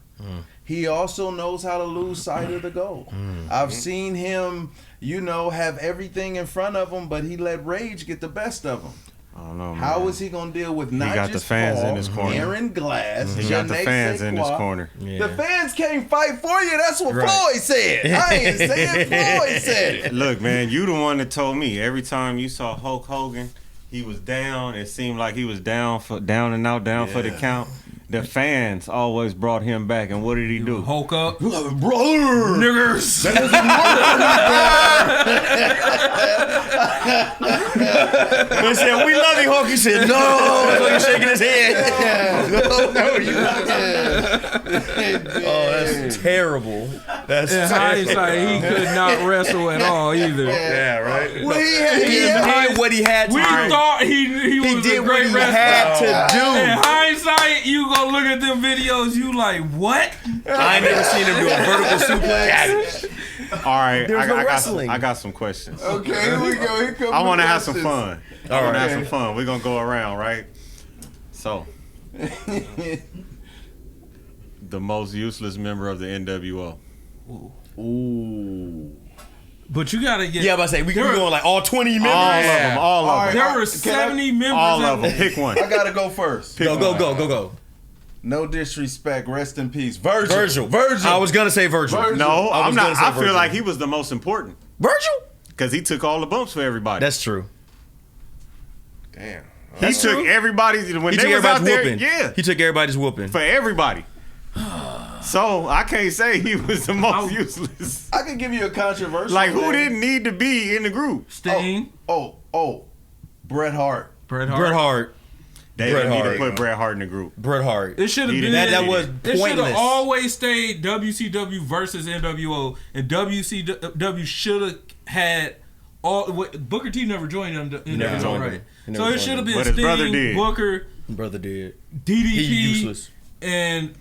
Speaker 2: He also knows how to lose sight of the goal. I've seen him, have everything in front of him, but he let rage get the best of him.
Speaker 3: I don't know, man.
Speaker 2: How is he going to deal with not
Speaker 3: got the
Speaker 2: just
Speaker 3: fans
Speaker 2: Paul,
Speaker 3: in his corner.
Speaker 2: Aaron Glass,
Speaker 3: He got the
Speaker 2: Janae
Speaker 3: fans in his
Speaker 2: Sequoia?
Speaker 3: corner.
Speaker 2: The fans can't fight for you. That's what
Speaker 4: Right.
Speaker 2: Floyd said. I ain't saying Floyd said it.
Speaker 3: Look, man, you the one that told me every time you saw Hulk Hogan, he was down. It seemed like he was down for the count. The fans always brought him back, and what did he do?
Speaker 5: Hulk up,
Speaker 2: Brother!
Speaker 5: niggers.
Speaker 4: they said we love you, Hulk. He said no. So he's shaking his head. No, you Oh, that's terrible. That's
Speaker 5: In hindsight, he could not wrestle at all either.
Speaker 1: Yeah, right.
Speaker 2: Well,
Speaker 4: he did what he had to
Speaker 5: We
Speaker 4: do.
Speaker 5: thought he was
Speaker 4: did
Speaker 5: a
Speaker 4: what
Speaker 5: great
Speaker 4: he
Speaker 5: wrestler.
Speaker 4: had to do.
Speaker 5: In hindsight, you go look at them videos, you like, what?
Speaker 4: I ain't never seen him do a vertical suplex.
Speaker 3: All right,
Speaker 4: There's no
Speaker 3: I
Speaker 4: wrestling.
Speaker 3: got some questions.
Speaker 2: Okay, here we go. Here comes
Speaker 3: I want to
Speaker 2: the
Speaker 3: have some
Speaker 2: questions.
Speaker 3: fun. I want to have some fun. We're going to go around, right? So, the most useless member of the NWO.
Speaker 2: Ooh.
Speaker 5: But you gotta get.
Speaker 4: Yeah, I'm about to say we going like all 20 members.
Speaker 3: All of them.
Speaker 5: There were
Speaker 2: Can I-
Speaker 5: 70 members.
Speaker 3: All of
Speaker 5: that-
Speaker 3: them. Pick one.
Speaker 2: I gotta go first.
Speaker 4: Go.
Speaker 2: No disrespect. Rest in peace. Virgil.
Speaker 4: I was gonna say Virgil.
Speaker 3: No,
Speaker 4: I
Speaker 3: I'm
Speaker 4: was
Speaker 3: not.
Speaker 4: gonna say
Speaker 3: I feel
Speaker 4: Virgil.
Speaker 3: like he was the most important
Speaker 4: Virgil?
Speaker 3: because he took all the bumps for everybody.
Speaker 4: That's true.
Speaker 1: Damn.
Speaker 3: He took everybody when
Speaker 4: He
Speaker 3: they
Speaker 4: took
Speaker 3: was out
Speaker 4: everybody's
Speaker 3: there.
Speaker 4: whooping.
Speaker 3: Yeah,
Speaker 4: He took everybody's whooping.
Speaker 3: for everybody. So I can't say he was the most useless.
Speaker 2: I can give you a controversial.
Speaker 3: Like who
Speaker 2: thing.
Speaker 3: didn't need to be in the group?
Speaker 5: Sting,
Speaker 2: Oh, Bret Hart.
Speaker 5: Bret Hart.
Speaker 4: Bret Hart.
Speaker 3: They
Speaker 4: Bret
Speaker 3: didn't need
Speaker 4: Hart.
Speaker 3: to put Bret Hart in the group.
Speaker 4: Bret Hart.
Speaker 5: It should have
Speaker 3: He
Speaker 5: been.
Speaker 3: didn't
Speaker 4: That was
Speaker 5: It should have
Speaker 4: pointless.
Speaker 5: always stayed WCW versus NWO, and WCW should have had all. Booker T never joined NWO,
Speaker 4: never joined
Speaker 5: right?
Speaker 4: him. He
Speaker 5: So
Speaker 4: never
Speaker 5: it should have been
Speaker 3: But his brother
Speaker 5: Sting,
Speaker 3: did.
Speaker 5: Booker,
Speaker 4: Brother did.
Speaker 5: DDP,
Speaker 4: He useless.
Speaker 5: and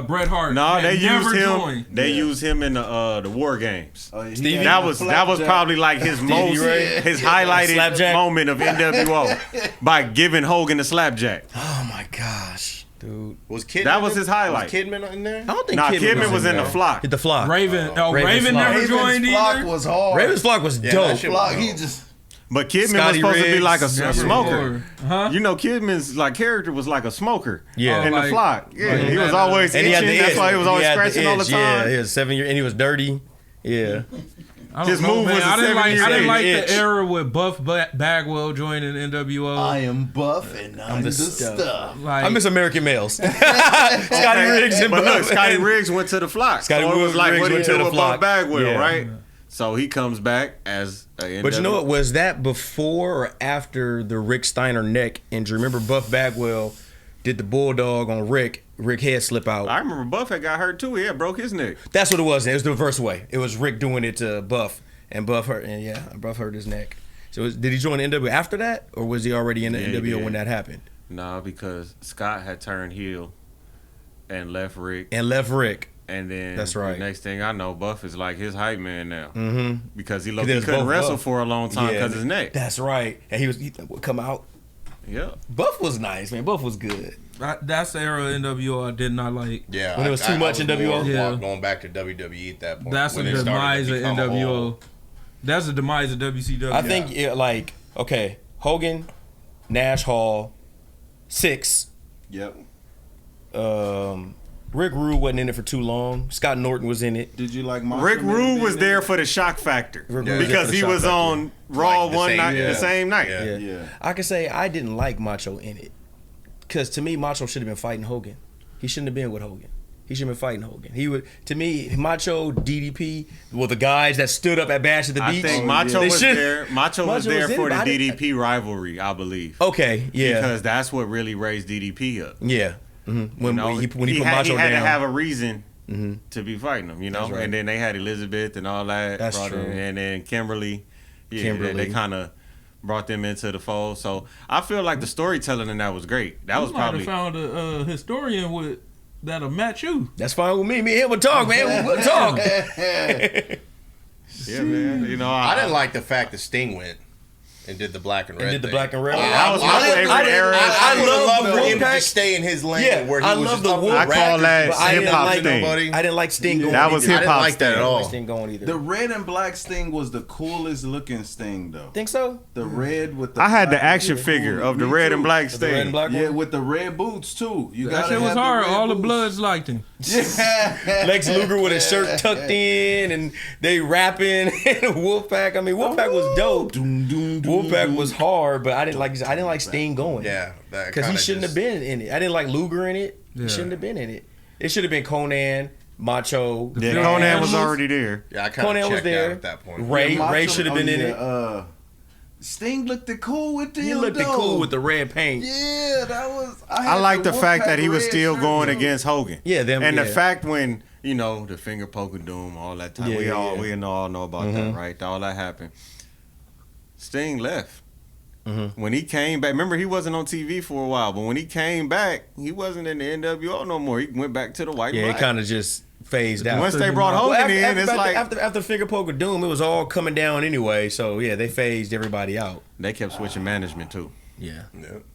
Speaker 5: Bret Hart.
Speaker 3: No,
Speaker 5: that
Speaker 3: they
Speaker 5: never
Speaker 3: used him.
Speaker 5: joined.
Speaker 3: They used him in the War Games.
Speaker 2: Stevie,
Speaker 3: That was probably like his most
Speaker 4: Ray.
Speaker 3: his highlighted
Speaker 4: Slapjack.
Speaker 3: moment of NWO by giving Hogan the slapjack.
Speaker 4: Oh my gosh, dude.
Speaker 1: Was Kidman?
Speaker 3: That was his highlight.
Speaker 1: Was Kidman in there?
Speaker 4: I don't think
Speaker 3: Nah, Kidman was in the
Speaker 4: there.
Speaker 3: flock.
Speaker 4: Hit the flock.
Speaker 5: Raven. Oh,
Speaker 4: Raven's
Speaker 5: Raven
Speaker 4: flock.
Speaker 5: never
Speaker 2: Raven's
Speaker 5: joined
Speaker 2: flock
Speaker 5: either.
Speaker 2: was hard.
Speaker 4: Raven's flock was
Speaker 1: that
Speaker 4: dope.
Speaker 1: shit
Speaker 2: flock.
Speaker 1: was
Speaker 2: He
Speaker 1: dope.
Speaker 2: just.
Speaker 3: But Kidman was
Speaker 4: Scotty
Speaker 3: supposed to be
Speaker 4: Riggs,
Speaker 3: like a
Speaker 4: Scotty
Speaker 3: smoker.
Speaker 5: Huh?
Speaker 3: You know, Kidman's like character was like a smoker.
Speaker 4: Yeah.
Speaker 3: in
Speaker 5: like-
Speaker 3: the flock. Yeah,
Speaker 5: like
Speaker 3: he was
Speaker 5: that,
Speaker 3: always
Speaker 4: And he had
Speaker 3: itching.
Speaker 4: the
Speaker 3: That's
Speaker 4: itch.
Speaker 3: why he was always
Speaker 4: had the
Speaker 3: scratching all the
Speaker 4: itch,
Speaker 3: time.
Speaker 4: Yeah, he was 7 years, and he was dirty. Yeah.
Speaker 5: I don't
Speaker 3: His
Speaker 5: know,
Speaker 3: move
Speaker 5: man.
Speaker 3: was a
Speaker 5: I didn't like
Speaker 3: 7-year
Speaker 5: the
Speaker 4: itch.
Speaker 5: era with Buff Bagwell joining NWO.
Speaker 2: I am buff and I'm the
Speaker 4: stuff.
Speaker 2: stuff.
Speaker 5: Like,
Speaker 4: I miss American males. Scotty Riggs and
Speaker 3: But look,
Speaker 4: Buff.
Speaker 3: Scotty Riggs went to the flock.
Speaker 4: Scotty
Speaker 3: So it was like
Speaker 4: Riggs
Speaker 3: what he
Speaker 4: went to
Speaker 3: did
Speaker 4: the
Speaker 3: with
Speaker 4: flock.
Speaker 3: Buff Bagwell,
Speaker 4: Yeah.
Speaker 3: right? So he comes back as a
Speaker 4: But you know what? Was that before or after the Rick Steiner neck injury? Remember Buff Bagwell did the bulldog on Rick. Rick head slip out.
Speaker 3: I remember Buff had got hurt too. He had broke his neck.
Speaker 4: That's what it was. It was the reverse way. It was Rick doing it to Buff, And Buff hurt his neck. So did he join the NWO after that, or was he already in the NWO when that happened?
Speaker 3: No, because Scott had turned heel and left Rick. And then
Speaker 4: that's right.
Speaker 3: The next thing I know, Buff is like his hype man now.
Speaker 4: Mm-hmm.
Speaker 3: Because he couldn't wrestle for a long time because of his neck.
Speaker 4: That's right. And he would come out.
Speaker 3: Yeah.
Speaker 4: Buff was nice, man. Buff was good.
Speaker 5: That's the era of NWO I did not like.
Speaker 6: Yeah.
Speaker 4: When it was too much NWO?
Speaker 5: Yeah.
Speaker 6: Going back to WWE at that point.
Speaker 5: That's the demise of NWO. That's the demise of WCW.
Speaker 4: I think, okay, Hogan, Nash Hall, Six.
Speaker 2: Yep.
Speaker 4: Rick Rude wasn't in it for too long. Scott Norton was in it.
Speaker 2: Did you like Macho
Speaker 3: Rick
Speaker 2: Man
Speaker 3: Rude
Speaker 2: being
Speaker 3: was
Speaker 2: in
Speaker 3: there
Speaker 2: it?
Speaker 3: for the shock factor.
Speaker 4: Yeah.
Speaker 3: Because he was on Raw one night, the same night.
Speaker 4: Yeah. I can say I didn't like Macho in it. Because to me, Macho should have been fighting Hogan. He shouldn't have been with Hogan. He should have been fighting Hogan. He would, to me, Macho, DDP, were the guys that stood up at Bash at the Beach.
Speaker 3: I think Macho was there. Macho was there for the
Speaker 4: DDP
Speaker 3: DDP rivalry, I believe.
Speaker 4: Okay, yeah.
Speaker 3: Because that's what really raised DDP up.
Speaker 4: Yeah. Mm-hmm. When he put
Speaker 3: he
Speaker 4: Macho
Speaker 3: had
Speaker 4: down.
Speaker 3: to have a reason to be fighting him, you know?
Speaker 4: Right.
Speaker 3: And then they had Elizabeth and all that.
Speaker 4: That's true.
Speaker 3: And then Kimberly. Yeah, they kind of brought them into the fold. So I feel like the storytelling in that was great. That was probably...
Speaker 5: found a historian that'll match you.
Speaker 4: That's fine with me. Me and him will talk, man. We'll talk.
Speaker 3: Yeah, man. You know,
Speaker 6: I didn't like the fact that Sting went and did the black and red.
Speaker 4: And did the
Speaker 6: thing.
Speaker 4: black and red.
Speaker 3: that was my favorite era.
Speaker 6: I love for him to
Speaker 4: Wolfpack.
Speaker 6: just stay in his lane.
Speaker 4: Yeah,
Speaker 6: where he
Speaker 4: I
Speaker 6: was
Speaker 4: love
Speaker 6: just
Speaker 4: the
Speaker 6: up
Speaker 4: Wolf-
Speaker 6: with
Speaker 3: I call
Speaker 6: rappers,
Speaker 3: that
Speaker 6: but I didn't
Speaker 3: hip-hop
Speaker 6: like
Speaker 3: Sting.
Speaker 6: nobody.
Speaker 4: I didn't like Sting going
Speaker 3: That was
Speaker 4: either.
Speaker 3: hip-hop
Speaker 6: I didn't like that
Speaker 3: Sting.
Speaker 6: at all.
Speaker 4: I didn't like Sting going either.
Speaker 2: The red and black Sting was the coolest looking Sting, though.
Speaker 4: Think so?
Speaker 2: The red with the
Speaker 3: I had the
Speaker 2: black-
Speaker 3: action
Speaker 2: Yeah,
Speaker 3: figure
Speaker 2: cool.
Speaker 3: of the
Speaker 2: Me
Speaker 3: red
Speaker 2: too.
Speaker 3: and black
Speaker 4: The red and
Speaker 3: Sting.
Speaker 4: black
Speaker 2: Yeah,
Speaker 4: one?
Speaker 2: with the red boots too. You
Speaker 5: That
Speaker 2: gotta
Speaker 5: shit was
Speaker 2: have
Speaker 5: hard.
Speaker 2: red
Speaker 5: All the
Speaker 2: boots.
Speaker 5: Bloods liked him.
Speaker 2: Yeah.
Speaker 4: Lex Luger with his shirt tucked in and they rapping. Wolfpack. I mean, Wolfpack was dope. Wolfpack was hard, but I didn't like Sting going.
Speaker 6: Yeah,
Speaker 4: Because he shouldn't have been in it. I didn't like Luger in it. He shouldn't have been in it. It should have been Conan, Macho.
Speaker 3: Yeah,
Speaker 5: Nash.
Speaker 3: Conan was already there.
Speaker 6: Yeah, I kind
Speaker 4: Conan
Speaker 6: of
Speaker 4: was
Speaker 6: checked
Speaker 4: there.
Speaker 6: out at that point.
Speaker 4: Ray should have been in it.
Speaker 2: Sting looked cool with the
Speaker 4: He looked cool with the red paint.
Speaker 2: Yeah, that was.
Speaker 3: I like the fact that he was
Speaker 2: Wolfpack
Speaker 3: still
Speaker 2: red
Speaker 3: going
Speaker 2: shirt,
Speaker 3: against Hogan.
Speaker 4: Yeah, them,
Speaker 3: and the
Speaker 4: yeah.
Speaker 3: fact when the finger poke of doom, all that time.
Speaker 4: Yeah,
Speaker 3: we
Speaker 4: yeah,
Speaker 3: all
Speaker 4: yeah.
Speaker 3: all know about that, right? All that happened. Sting left. When he came back, remember he wasn't on TV for a while, but when he came back, he wasn't in the NWO no more. He went back to the white.
Speaker 4: Yeah,
Speaker 3: black.
Speaker 4: it kind of just phased out.
Speaker 3: Once they brought Hogan
Speaker 4: after Finger Poke of Doom, it was all coming down anyway. So yeah, they phased everybody out.
Speaker 3: they kept switching management too.
Speaker 4: Yeah.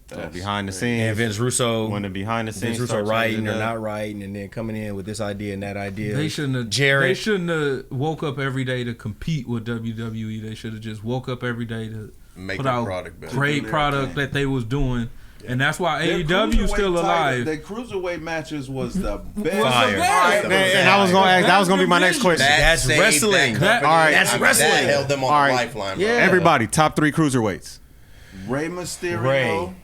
Speaker 3: So behind the scenes,
Speaker 4: And Vince Russo,
Speaker 3: when the behind the scenes,
Speaker 4: Vince Russo
Speaker 3: started
Speaker 4: writing
Speaker 3: changing
Speaker 4: or
Speaker 3: up.
Speaker 4: not writing, and then coming in with this idea and that idea.
Speaker 5: They shouldn't have.
Speaker 4: Jarrett.
Speaker 5: They shouldn't have woke up every day to compete with WWE. They should have just woke up every day to
Speaker 6: Make
Speaker 5: put
Speaker 6: the
Speaker 5: out
Speaker 6: product better.
Speaker 5: great
Speaker 2: Do their
Speaker 5: product
Speaker 2: thing.
Speaker 5: that they was doing, and that's why
Speaker 2: Their
Speaker 5: AEW still
Speaker 2: cruiserweight
Speaker 5: alive.
Speaker 2: Their cruiserweight matches was the best.
Speaker 4: Fire.
Speaker 3: And I was gonna ask. That was gonna be my next question.
Speaker 4: That's
Speaker 6: saved
Speaker 4: wrestling.
Speaker 6: that company.
Speaker 3: All right.
Speaker 4: That's wrestling.
Speaker 6: That held them on
Speaker 3: All
Speaker 6: the
Speaker 3: right.
Speaker 6: lifeline, bro.
Speaker 4: Yeah.
Speaker 3: Everybody, top 3 cruiserweights.
Speaker 2: Ray Mysterio.
Speaker 4: Ray.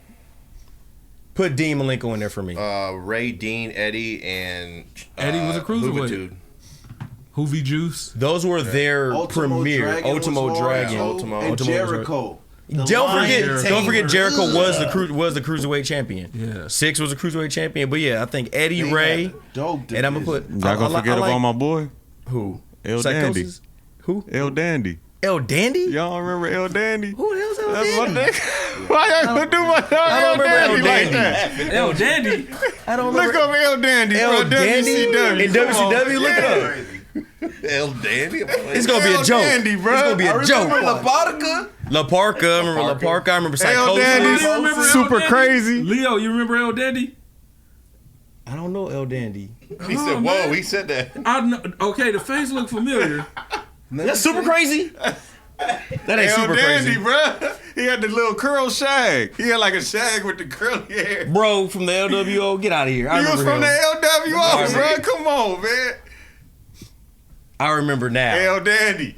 Speaker 4: Put Dean Malenko in there for me.
Speaker 6: Ray, Dean, Eddie, and
Speaker 5: Eddie was a cruiserweight.
Speaker 6: Juventud.
Speaker 5: Hoovy Juice.
Speaker 4: Those were their premiere.
Speaker 2: Dragon
Speaker 4: Ultimo
Speaker 2: was hard,
Speaker 4: Dragon.
Speaker 2: too.
Speaker 6: Ultimo.
Speaker 2: And
Speaker 4: Ultimo was hard.
Speaker 2: Jericho.
Speaker 4: Don't forget Jericho was the cruiserweight champion.
Speaker 5: Yeah.
Speaker 4: Six was a cruiserweight champion, but yeah, I think Eddie
Speaker 2: They
Speaker 4: Ray,
Speaker 2: had dope
Speaker 4: and I'm gonna put.
Speaker 2: division.
Speaker 3: Y'all gonna forget about my boy
Speaker 4: who?
Speaker 3: El Dandy.
Speaker 4: Psychosis? Who?
Speaker 3: El Dandy.
Speaker 4: El Dandy?
Speaker 3: Y'all remember El Dandy?
Speaker 4: Who the hell's El
Speaker 3: That's my
Speaker 4: Dandy?
Speaker 3: nigga. Why y'all gonna do my dog
Speaker 4: I
Speaker 3: El
Speaker 4: don't remember
Speaker 3: Dandy
Speaker 4: El
Speaker 3: like that?
Speaker 5: El Dandy.
Speaker 4: I don't
Speaker 3: Look
Speaker 4: remember.
Speaker 3: up El Dandy.
Speaker 4: El
Speaker 3: bro.
Speaker 4: Dandy
Speaker 3: WCW.
Speaker 4: in
Speaker 3: Come on.
Speaker 4: WCW. Look it up.
Speaker 6: El Dandy.
Speaker 4: It's gonna be a
Speaker 3: El
Speaker 4: joke.
Speaker 3: Dandy, bro.
Speaker 4: It's gonna be
Speaker 2: I
Speaker 4: a
Speaker 2: remember
Speaker 4: joke.
Speaker 2: La Parca.
Speaker 4: La Parca. I remember La Parca. I remember
Speaker 3: El Dandy,
Speaker 4: Psychosis.
Speaker 5: You remember El
Speaker 3: super
Speaker 5: Dandy?
Speaker 3: crazy.
Speaker 5: Leo, you remember El Dandy?
Speaker 4: I don't know El Dandy.
Speaker 6: He said,
Speaker 5: on,
Speaker 6: "Whoa!"
Speaker 5: man.
Speaker 6: He said that.
Speaker 5: I know, okay, the face looked familiar.
Speaker 4: That's super crazy. That ain't
Speaker 3: El
Speaker 4: super
Speaker 3: Dandy,
Speaker 4: crazy.
Speaker 3: bro. He had the little curl shag. He had like a shag with the curly hair.
Speaker 4: Bro from the LWO, get out of here. I
Speaker 3: He was
Speaker 4: remember
Speaker 3: from
Speaker 4: him.
Speaker 3: the LWO, bro. Come on, man.
Speaker 4: I remember now.
Speaker 3: El Dandy.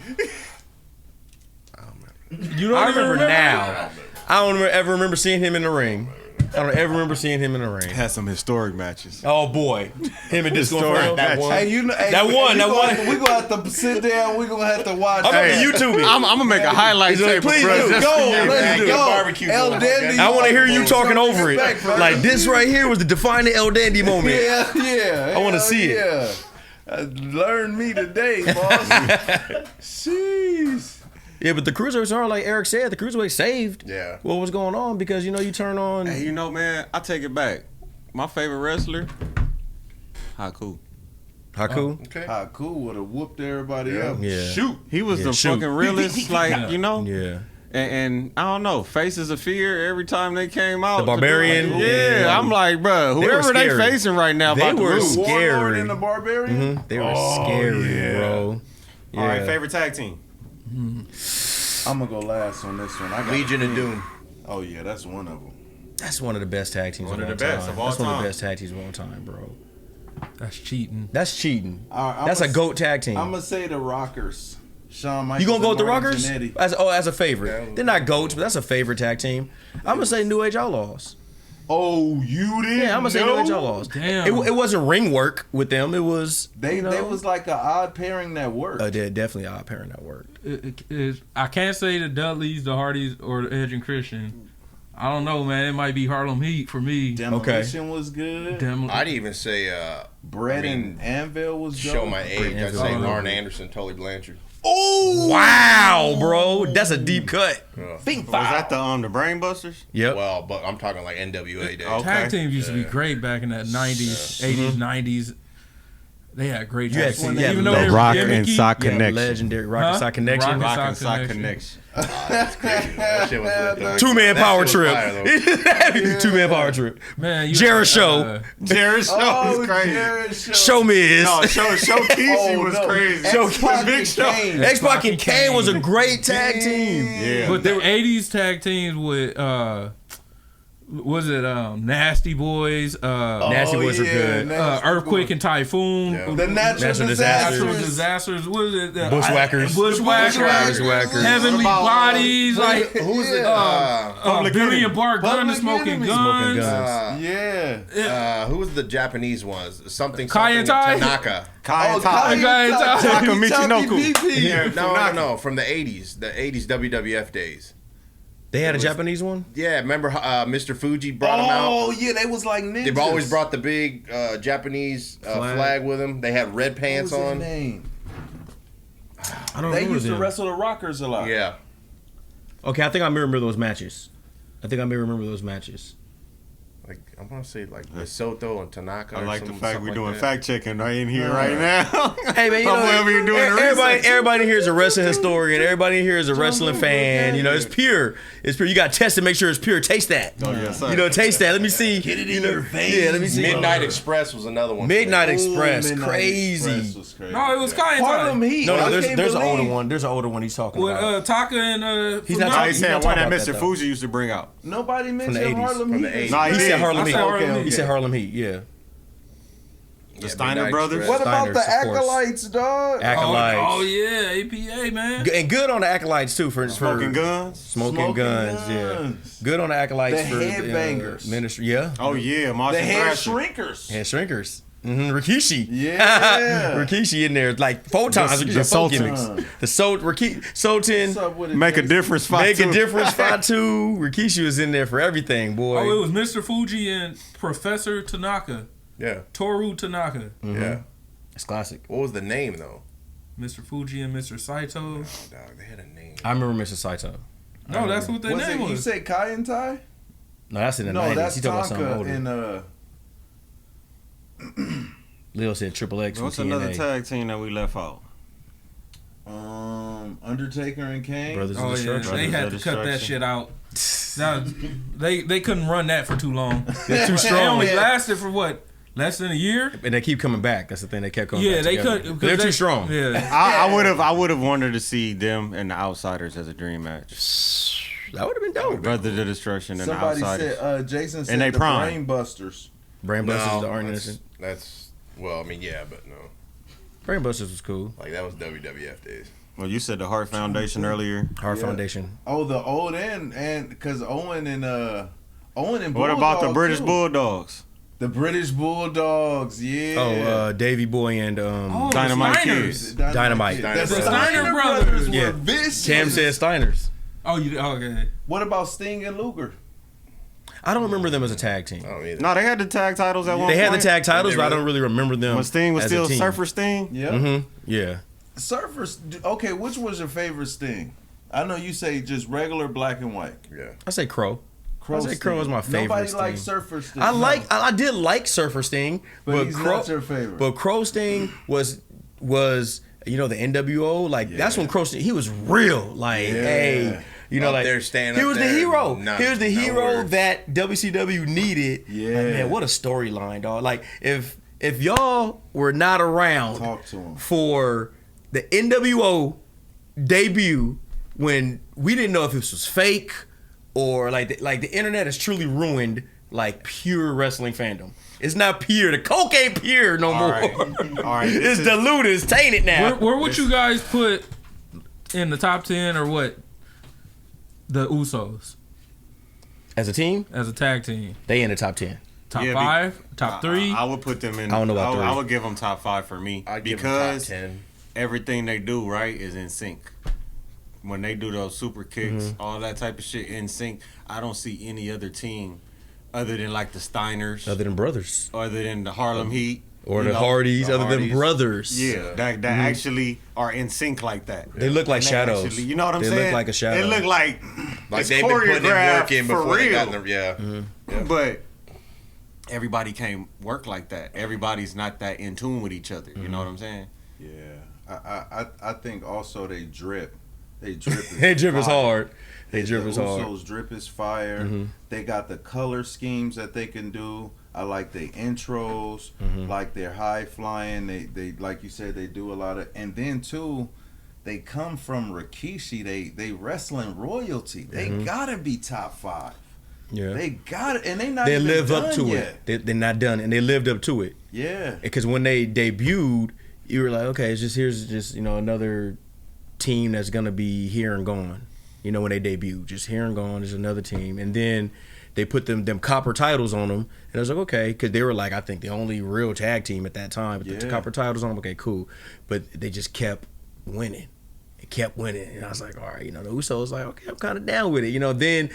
Speaker 5: You don't
Speaker 4: I
Speaker 5: even
Speaker 4: remember now. I don't ever remember seeing him in the ring. I don't ever remember seeing him in the ring.
Speaker 3: Had some historic matches.
Speaker 4: Oh boy, him and Disco
Speaker 3: Story.
Speaker 4: Inferno.
Speaker 3: That
Speaker 4: That one.
Speaker 2: Hey, you know, hey,
Speaker 4: That one,
Speaker 2: we
Speaker 4: that
Speaker 2: gonna
Speaker 4: one.
Speaker 2: have to- We gonna have to sit down. We gonna have to watch.
Speaker 4: I'm gonna
Speaker 3: Hey,
Speaker 4: YouTube it.
Speaker 3: I'm gonna make a highlight
Speaker 4: Please
Speaker 3: table,
Speaker 4: do.
Speaker 3: bro. just
Speaker 2: Go,
Speaker 3: for you,
Speaker 2: let's
Speaker 3: man.
Speaker 2: go.
Speaker 6: barbecue
Speaker 2: El
Speaker 6: going.
Speaker 2: Dandy.
Speaker 4: I want to hear you talking over it.
Speaker 2: Respect, bro.
Speaker 4: Like this right here was the defining El Dandy moment.
Speaker 2: Yeah.
Speaker 4: I wanna see it.
Speaker 2: Yeah. Learn me today, boss. Jeez.
Speaker 4: Yeah, but the cruiserweights are like Eric said. The cruiserweight saved.
Speaker 6: Yeah.
Speaker 4: What was going on? Because you turn on.
Speaker 3: Hey, man, I take it back. My favorite wrestler, Haku.
Speaker 4: Haku.
Speaker 6: Okay.
Speaker 2: Haku would have whooped everybody up.
Speaker 4: Yeah.
Speaker 3: Shoot, he was
Speaker 4: Yeah,
Speaker 3: the
Speaker 4: shoot.
Speaker 3: fucking realest. Like
Speaker 4: Yeah.
Speaker 3: And I don't know, Faces of Fear. Every time they came out,
Speaker 4: The Barbarian.
Speaker 3: Yeah, I'm like, bro,
Speaker 4: They were
Speaker 3: whoever they
Speaker 4: scary.
Speaker 3: facing right now,
Speaker 4: They
Speaker 3: about to
Speaker 4: were
Speaker 3: lose.
Speaker 4: scary.
Speaker 2: Warlord and the Barbarian.
Speaker 4: They were scary, bro. Yeah.
Speaker 3: All right, favorite tag team.
Speaker 2: I'm gonna go last on this one. I got
Speaker 6: Legion of Doom.
Speaker 2: Oh yeah, that's one of them.
Speaker 4: That's one of the best tag teams
Speaker 3: One
Speaker 4: of
Speaker 3: of
Speaker 4: all
Speaker 3: the best
Speaker 4: time.
Speaker 3: of all
Speaker 4: That's one of
Speaker 3: time.
Speaker 4: the best tag teams of all time, bro.
Speaker 5: That's cheating.
Speaker 4: That's cheating.
Speaker 2: All right,
Speaker 4: That's a GOAT tag team.
Speaker 2: I'm gonna say the Rockers. Shawn Michaels.
Speaker 4: You gonna go with the
Speaker 2: and Marty
Speaker 4: Rockers?
Speaker 2: Jannetty.
Speaker 4: As a favorite. They're not GOATs, but that's a favorite tag team. I'm gonna say New Age Outlaws.
Speaker 2: Oh, you didn't?
Speaker 4: Yeah, I'm gonna say New Age Outlaws.
Speaker 5: Damn.
Speaker 4: It wasn't ring work with them. It was
Speaker 2: They was like an odd pairing that worked.
Speaker 4: they're definitely odd pairing that worked.
Speaker 5: I can't say the Dudleys, the Hardys, or the Edge and Christian. I don't know, man. It might be Harlem Heat for me.
Speaker 2: Demolition was good.
Speaker 6: I'd even say
Speaker 2: Brett
Speaker 6: I mean,
Speaker 2: and Anvil was
Speaker 6: show
Speaker 2: dope.
Speaker 6: my age. I'd
Speaker 4: Anvil.
Speaker 6: say Lauren Anderson, Tully Blanchard.
Speaker 4: Oh wow, bro, that's a deep cut.
Speaker 2: Think
Speaker 3: Was that the Brain Busters?
Speaker 4: Yep.
Speaker 6: Well, but I'm talking like NWA days.
Speaker 3: Okay.
Speaker 5: Tag teams used to be great back in the 90s, 80s, 90s. They had great
Speaker 4: You had
Speaker 5: tag teams.
Speaker 4: the
Speaker 5: Even though
Speaker 3: The
Speaker 5: they were
Speaker 3: Rock
Speaker 5: gimmicky,
Speaker 3: and Sock
Speaker 4: Yeah,
Speaker 3: Connection.
Speaker 4: legendary Rock and
Speaker 5: Huh?
Speaker 4: Sock Connection.
Speaker 5: Rock
Speaker 3: Rock
Speaker 5: and
Speaker 3: and
Speaker 5: Sock
Speaker 3: Sock
Speaker 5: Connection.
Speaker 3: Connection.
Speaker 6: That's crazy. That shit was lit, though.
Speaker 4: 2-man
Speaker 6: That
Speaker 4: power
Speaker 6: shit was
Speaker 4: trip.
Speaker 6: fire, though.
Speaker 4: 2-man power trip.
Speaker 5: Man, you
Speaker 4: Jericho.
Speaker 3: Jared Show
Speaker 2: Oh,
Speaker 3: was crazy.
Speaker 2: Jared Show.
Speaker 4: Show Miz.
Speaker 3: No, Show Keezy
Speaker 2: Oh,
Speaker 3: was
Speaker 2: no.
Speaker 3: crazy.
Speaker 2: X-Pac
Speaker 3: Big
Speaker 2: and
Speaker 3: Show.
Speaker 2: Kane.
Speaker 4: X-Pac and Kane was a great tag team.
Speaker 3: Yeah.
Speaker 5: But the 80s tag teams with was it Nasty Boys,
Speaker 4: Nasty Boys are good.
Speaker 2: Nasty
Speaker 5: Earthquake
Speaker 2: Boys.
Speaker 5: and Typhoon,
Speaker 6: Yeah.
Speaker 2: The natural
Speaker 4: Natural
Speaker 2: disasters.
Speaker 5: Natural Disasters, what is it?
Speaker 4: Bushwhackers.
Speaker 5: Bushwhackers, Heavenly Bodies, like
Speaker 6: Who's it?
Speaker 5: Billy and Bart Gunn, the
Speaker 2: Public
Speaker 5: Smoking
Speaker 2: Enemy.
Speaker 5: Guns.
Speaker 2: Yeah.
Speaker 6: Who was the Japanese ones? Something
Speaker 5: Kai and Tai?
Speaker 6: Tanaka.
Speaker 3: Kai
Speaker 2: Oh,
Speaker 3: and Tai.
Speaker 5: Kai and Tai.
Speaker 3: Takamichinoku. Yeah,
Speaker 6: No, from the 80s. The 80s WWF days.
Speaker 4: They had a Japanese one?
Speaker 6: Yeah, remember Mr. Fuji brought them out?
Speaker 2: Oh, yeah, they was like ninjas.
Speaker 6: They've always brought the big Japanese flag with them. They had red
Speaker 2: What
Speaker 6: pants
Speaker 2: was his
Speaker 6: on.
Speaker 2: name?
Speaker 4: I don't
Speaker 2: They
Speaker 4: remember
Speaker 2: used to
Speaker 4: them.
Speaker 2: wrestle the Rockers a lot.
Speaker 6: Yeah.
Speaker 4: Okay, I think I remember those matches.
Speaker 6: Like I'm gonna say like Lesotho and Tanaka.
Speaker 3: I
Speaker 6: or
Speaker 3: like the
Speaker 6: something-
Speaker 3: fact
Speaker 6: something
Speaker 3: we're doing
Speaker 6: like
Speaker 3: fact checking right in here right now.
Speaker 4: Hey man, you know,
Speaker 3: Whatever you're doing the research.
Speaker 4: everybody here is a wrestling historian. Everybody here is a wrestling fan. You know, it's pure. It's pure. You got to test to make sure it's pure. Taste that.
Speaker 3: Oh, yes, sir.
Speaker 4: You know, taste that. Let me see.
Speaker 2: Get it in your veins.
Speaker 4: Yeah, let me see.
Speaker 6: Midnight Express was another one.
Speaker 4: Midnight
Speaker 2: Ooh,
Speaker 4: Express,
Speaker 2: Midnight
Speaker 4: crazy.
Speaker 2: Express was crazy.
Speaker 5: No, it was Kai and
Speaker 2: Harlem
Speaker 5: Tai.
Speaker 2: Heat.
Speaker 4: No,
Speaker 2: I
Speaker 4: there's
Speaker 2: can't
Speaker 4: an older
Speaker 2: believe-
Speaker 4: one. There's an older one he's talking
Speaker 5: With
Speaker 4: about.
Speaker 5: Taka and
Speaker 4: He's not
Speaker 5: Funaki.
Speaker 4: talking-
Speaker 3: He said
Speaker 4: not
Speaker 3: one
Speaker 4: talking
Speaker 3: that
Speaker 4: about
Speaker 3: Mr.
Speaker 4: that, though.
Speaker 3: Fuji used to bring out.
Speaker 2: Nobody
Speaker 4: the
Speaker 2: mentioned
Speaker 4: 80s.
Speaker 2: Harlem
Speaker 6: From the
Speaker 2: Heat.
Speaker 6: 80s.
Speaker 3: Nah,
Speaker 4: He said Harlem
Speaker 5: I
Speaker 4: Heat.
Speaker 5: said Harlem
Speaker 4: He
Speaker 5: Heat.
Speaker 4: said Harlem Heat. Yeah.
Speaker 3: The Steiner
Speaker 6: Midnight
Speaker 3: brothers.
Speaker 6: Express.
Speaker 2: What about the
Speaker 4: Steiners, of course.
Speaker 2: Acolytes, dog?
Speaker 4: Acolytes.
Speaker 5: Oh yeah, APA man.
Speaker 4: And good on the Acolytes too for
Speaker 3: Smoking Guns.
Speaker 4: Smoking guns. Yeah. Good on the Acolytes
Speaker 2: The
Speaker 4: for
Speaker 2: Headbangers.
Speaker 4: ministry. Yeah.
Speaker 3: Oh yeah,
Speaker 2: The
Speaker 3: Martian
Speaker 2: head
Speaker 3: Thrasher.
Speaker 2: shrinkers.
Speaker 4: And Shrinkers. Rikishi.
Speaker 2: Yeah.
Speaker 4: Rikishi in there like 4 times.
Speaker 3: The
Speaker 4: Rikishi had 4
Speaker 3: Sultans.
Speaker 4: gimmicks. The Sultan.
Speaker 2: What's up with it,
Speaker 3: Make a
Speaker 2: Jason?
Speaker 3: difference. Fight
Speaker 4: Make
Speaker 3: too.
Speaker 4: a difference. Fatu. Rikishi was in there for everything, boy.
Speaker 5: Oh, it was Mr. Fuji and Professor Tanaka,
Speaker 6: Yeah.
Speaker 5: Toru Tanaka.
Speaker 6: Yeah.
Speaker 4: It's classic.
Speaker 6: What was the name though?
Speaker 5: Mr. Fuji and Mr. Saito.
Speaker 6: Oh, dog, they had a name.
Speaker 4: I remember Mr. Saito.
Speaker 5: No, that's what their
Speaker 2: Was it,
Speaker 5: name
Speaker 2: you
Speaker 5: was.
Speaker 2: said Kai and Tai?
Speaker 4: No, that's in the
Speaker 2: No,
Speaker 4: 90s.
Speaker 2: that's
Speaker 4: He talking about something
Speaker 2: Tonka
Speaker 4: older.
Speaker 2: and
Speaker 4: Leo said Triple X from
Speaker 3: What's another
Speaker 4: TNA.
Speaker 3: tag team that we left out?
Speaker 2: Undertaker and Kane.
Speaker 4: Brothers of
Speaker 5: Oh yeah,
Speaker 4: Destruction.
Speaker 5: they had to cut that shit out. Now, they couldn't run that for too long.
Speaker 4: They're too
Speaker 5: They
Speaker 4: strong.
Speaker 5: only lasted for what, less than a year?
Speaker 4: And they keep coming back. That's the thing. They kept coming
Speaker 5: Yeah,
Speaker 4: back.
Speaker 5: they
Speaker 4: together.
Speaker 5: could.
Speaker 4: They're too strong.
Speaker 5: Yeah,
Speaker 3: I would have wanted to see them and the Outsiders as a dream match.
Speaker 4: That would have been dope.
Speaker 3: Brothers of Destruction and the
Speaker 2: Somebody
Speaker 3: Outsiders.
Speaker 2: said, Jason said
Speaker 3: they
Speaker 2: the
Speaker 3: prime.
Speaker 2: Brain Busters.
Speaker 4: Brain Busters
Speaker 6: No,
Speaker 4: is the Arn
Speaker 6: that's,
Speaker 4: Anderson.
Speaker 6: that's well, I mean, yeah, but no,
Speaker 4: Brain Busters was cool.
Speaker 6: like that was WWF days.
Speaker 3: Well, you said the Heart Foundation earlier.
Speaker 4: Heart
Speaker 2: Yeah.
Speaker 4: Foundation.
Speaker 2: Oh, the old and because Owen and
Speaker 3: What about the
Speaker 2: Bulldog,
Speaker 3: British
Speaker 2: too.
Speaker 3: Bulldogs?
Speaker 2: The British Bulldogs, yeah.
Speaker 4: Oh, Davy Boy and
Speaker 5: Oh,
Speaker 3: Dynamite
Speaker 5: the Steiners.
Speaker 3: Kids.
Speaker 4: Dynamite.
Speaker 2: The
Speaker 6: The
Speaker 2: Steiner
Speaker 5: Brothers.
Speaker 2: brothers
Speaker 4: Yeah.
Speaker 2: were vicious.
Speaker 4: Cam said Steiners.
Speaker 5: Oh, you okay?
Speaker 2: What about Sting and Luger?
Speaker 4: I don't remember them as a tag team.
Speaker 6: I don't either.
Speaker 3: No, they had the tag titles at one
Speaker 4: They
Speaker 3: point.
Speaker 4: had the tag titles,
Speaker 6: They
Speaker 4: but I
Speaker 6: really-
Speaker 4: don't really remember them.
Speaker 3: When Sting was
Speaker 4: as a
Speaker 3: still
Speaker 4: team.
Speaker 3: Surfer Sting.
Speaker 2: Yeah.
Speaker 4: Mm-hmm. Yeah.
Speaker 2: Surfers. Okay, which was your favorite Sting? I know you say just regular black and white.
Speaker 6: Yeah.
Speaker 4: I say Crow.
Speaker 2: Crow
Speaker 4: I say Crow is my favorite.
Speaker 2: Nobody
Speaker 4: Sting.
Speaker 2: likes Surfer Sting.
Speaker 4: I did like Surfer Sting,
Speaker 2: but he's not your favorite.
Speaker 4: But Crow Sting was the NWO, like that's when Crow Sting, he was real, like hey, like
Speaker 6: they're standing.
Speaker 4: He was the hero. He was the hero
Speaker 6: words.
Speaker 4: that WCW needed.
Speaker 2: Yeah.
Speaker 4: Like, man, what a storyline, dog. Like if y'all were not around
Speaker 2: Talk to him.
Speaker 4: for the NWO debut when we didn't know if this was fake or like the internet has truly ruined like pure wrestling fandom. It's not pure. The coke ain't pure no more.
Speaker 3: All right.
Speaker 4: It's diluted. It's tainted now.
Speaker 5: Where would you guys put in the top 10 or what? The Usos
Speaker 4: As a team,
Speaker 5: as a tag team.
Speaker 4: they in the top 10.
Speaker 5: Top
Speaker 3: Yeah,
Speaker 5: 5, top 3.
Speaker 3: I would put them in.
Speaker 4: I don't know about 3.
Speaker 3: I would give them top 5 for me
Speaker 6: I'd give them top
Speaker 3: because
Speaker 6: 10.
Speaker 3: everything they do right is in sync. When they do those super kicks, all that type of shit in sync, I don't see any other team other than like the Steiners,
Speaker 4: Other than brothers
Speaker 3: other than the Harlem Heat,
Speaker 4: or
Speaker 3: you
Speaker 4: the
Speaker 3: know,
Speaker 4: Hardys,
Speaker 3: the
Speaker 4: other than
Speaker 3: Hardys.
Speaker 4: brothers.
Speaker 3: Yeah, that actually are in sync like that.
Speaker 4: They look like
Speaker 3: And they
Speaker 4: shadows.
Speaker 3: actually- you know what I'm
Speaker 4: They
Speaker 3: saying?
Speaker 4: look like a shadow.
Speaker 3: They look like it's
Speaker 6: they've been putting in
Speaker 3: choreographed
Speaker 6: work in
Speaker 3: for
Speaker 6: before they got
Speaker 3: real.
Speaker 6: in the yeah.
Speaker 3: But everybody can't work like that. Everybody's not that in tune with each other. You know what I'm saying?
Speaker 2: Yeah, I think also they drip. They drip.
Speaker 4: They drip is
Speaker 2: fire.
Speaker 4: hard. They drip
Speaker 2: The
Speaker 4: is hard.
Speaker 2: Usos drip is fire. They got the color schemes that they can do. I like their intros, like their high flying. They like you said, they do a lot of, and then too, they come from Rikishi. They wrestling royalty. They gotta be top 5.
Speaker 4: Yeah.
Speaker 2: They got it, and they not.
Speaker 4: They
Speaker 2: even
Speaker 4: live up
Speaker 2: done
Speaker 4: to
Speaker 2: yet.
Speaker 4: it. They're not done, and they lived up to it.
Speaker 2: Yeah.
Speaker 4: Because when they debuted, you were like, okay, here's just another team that's gonna be here and gone. When they debuted, just here and gone is another team, and then they put them copper titles on them, and I was like, okay, because they were like, I think the only real tag team at that time with the
Speaker 2: Yeah.
Speaker 4: copper titles on them. Okay, cool, but they just kept winning. It kept winning, and I was like, all right, the Usos like, okay, I'm kind of down with it, Then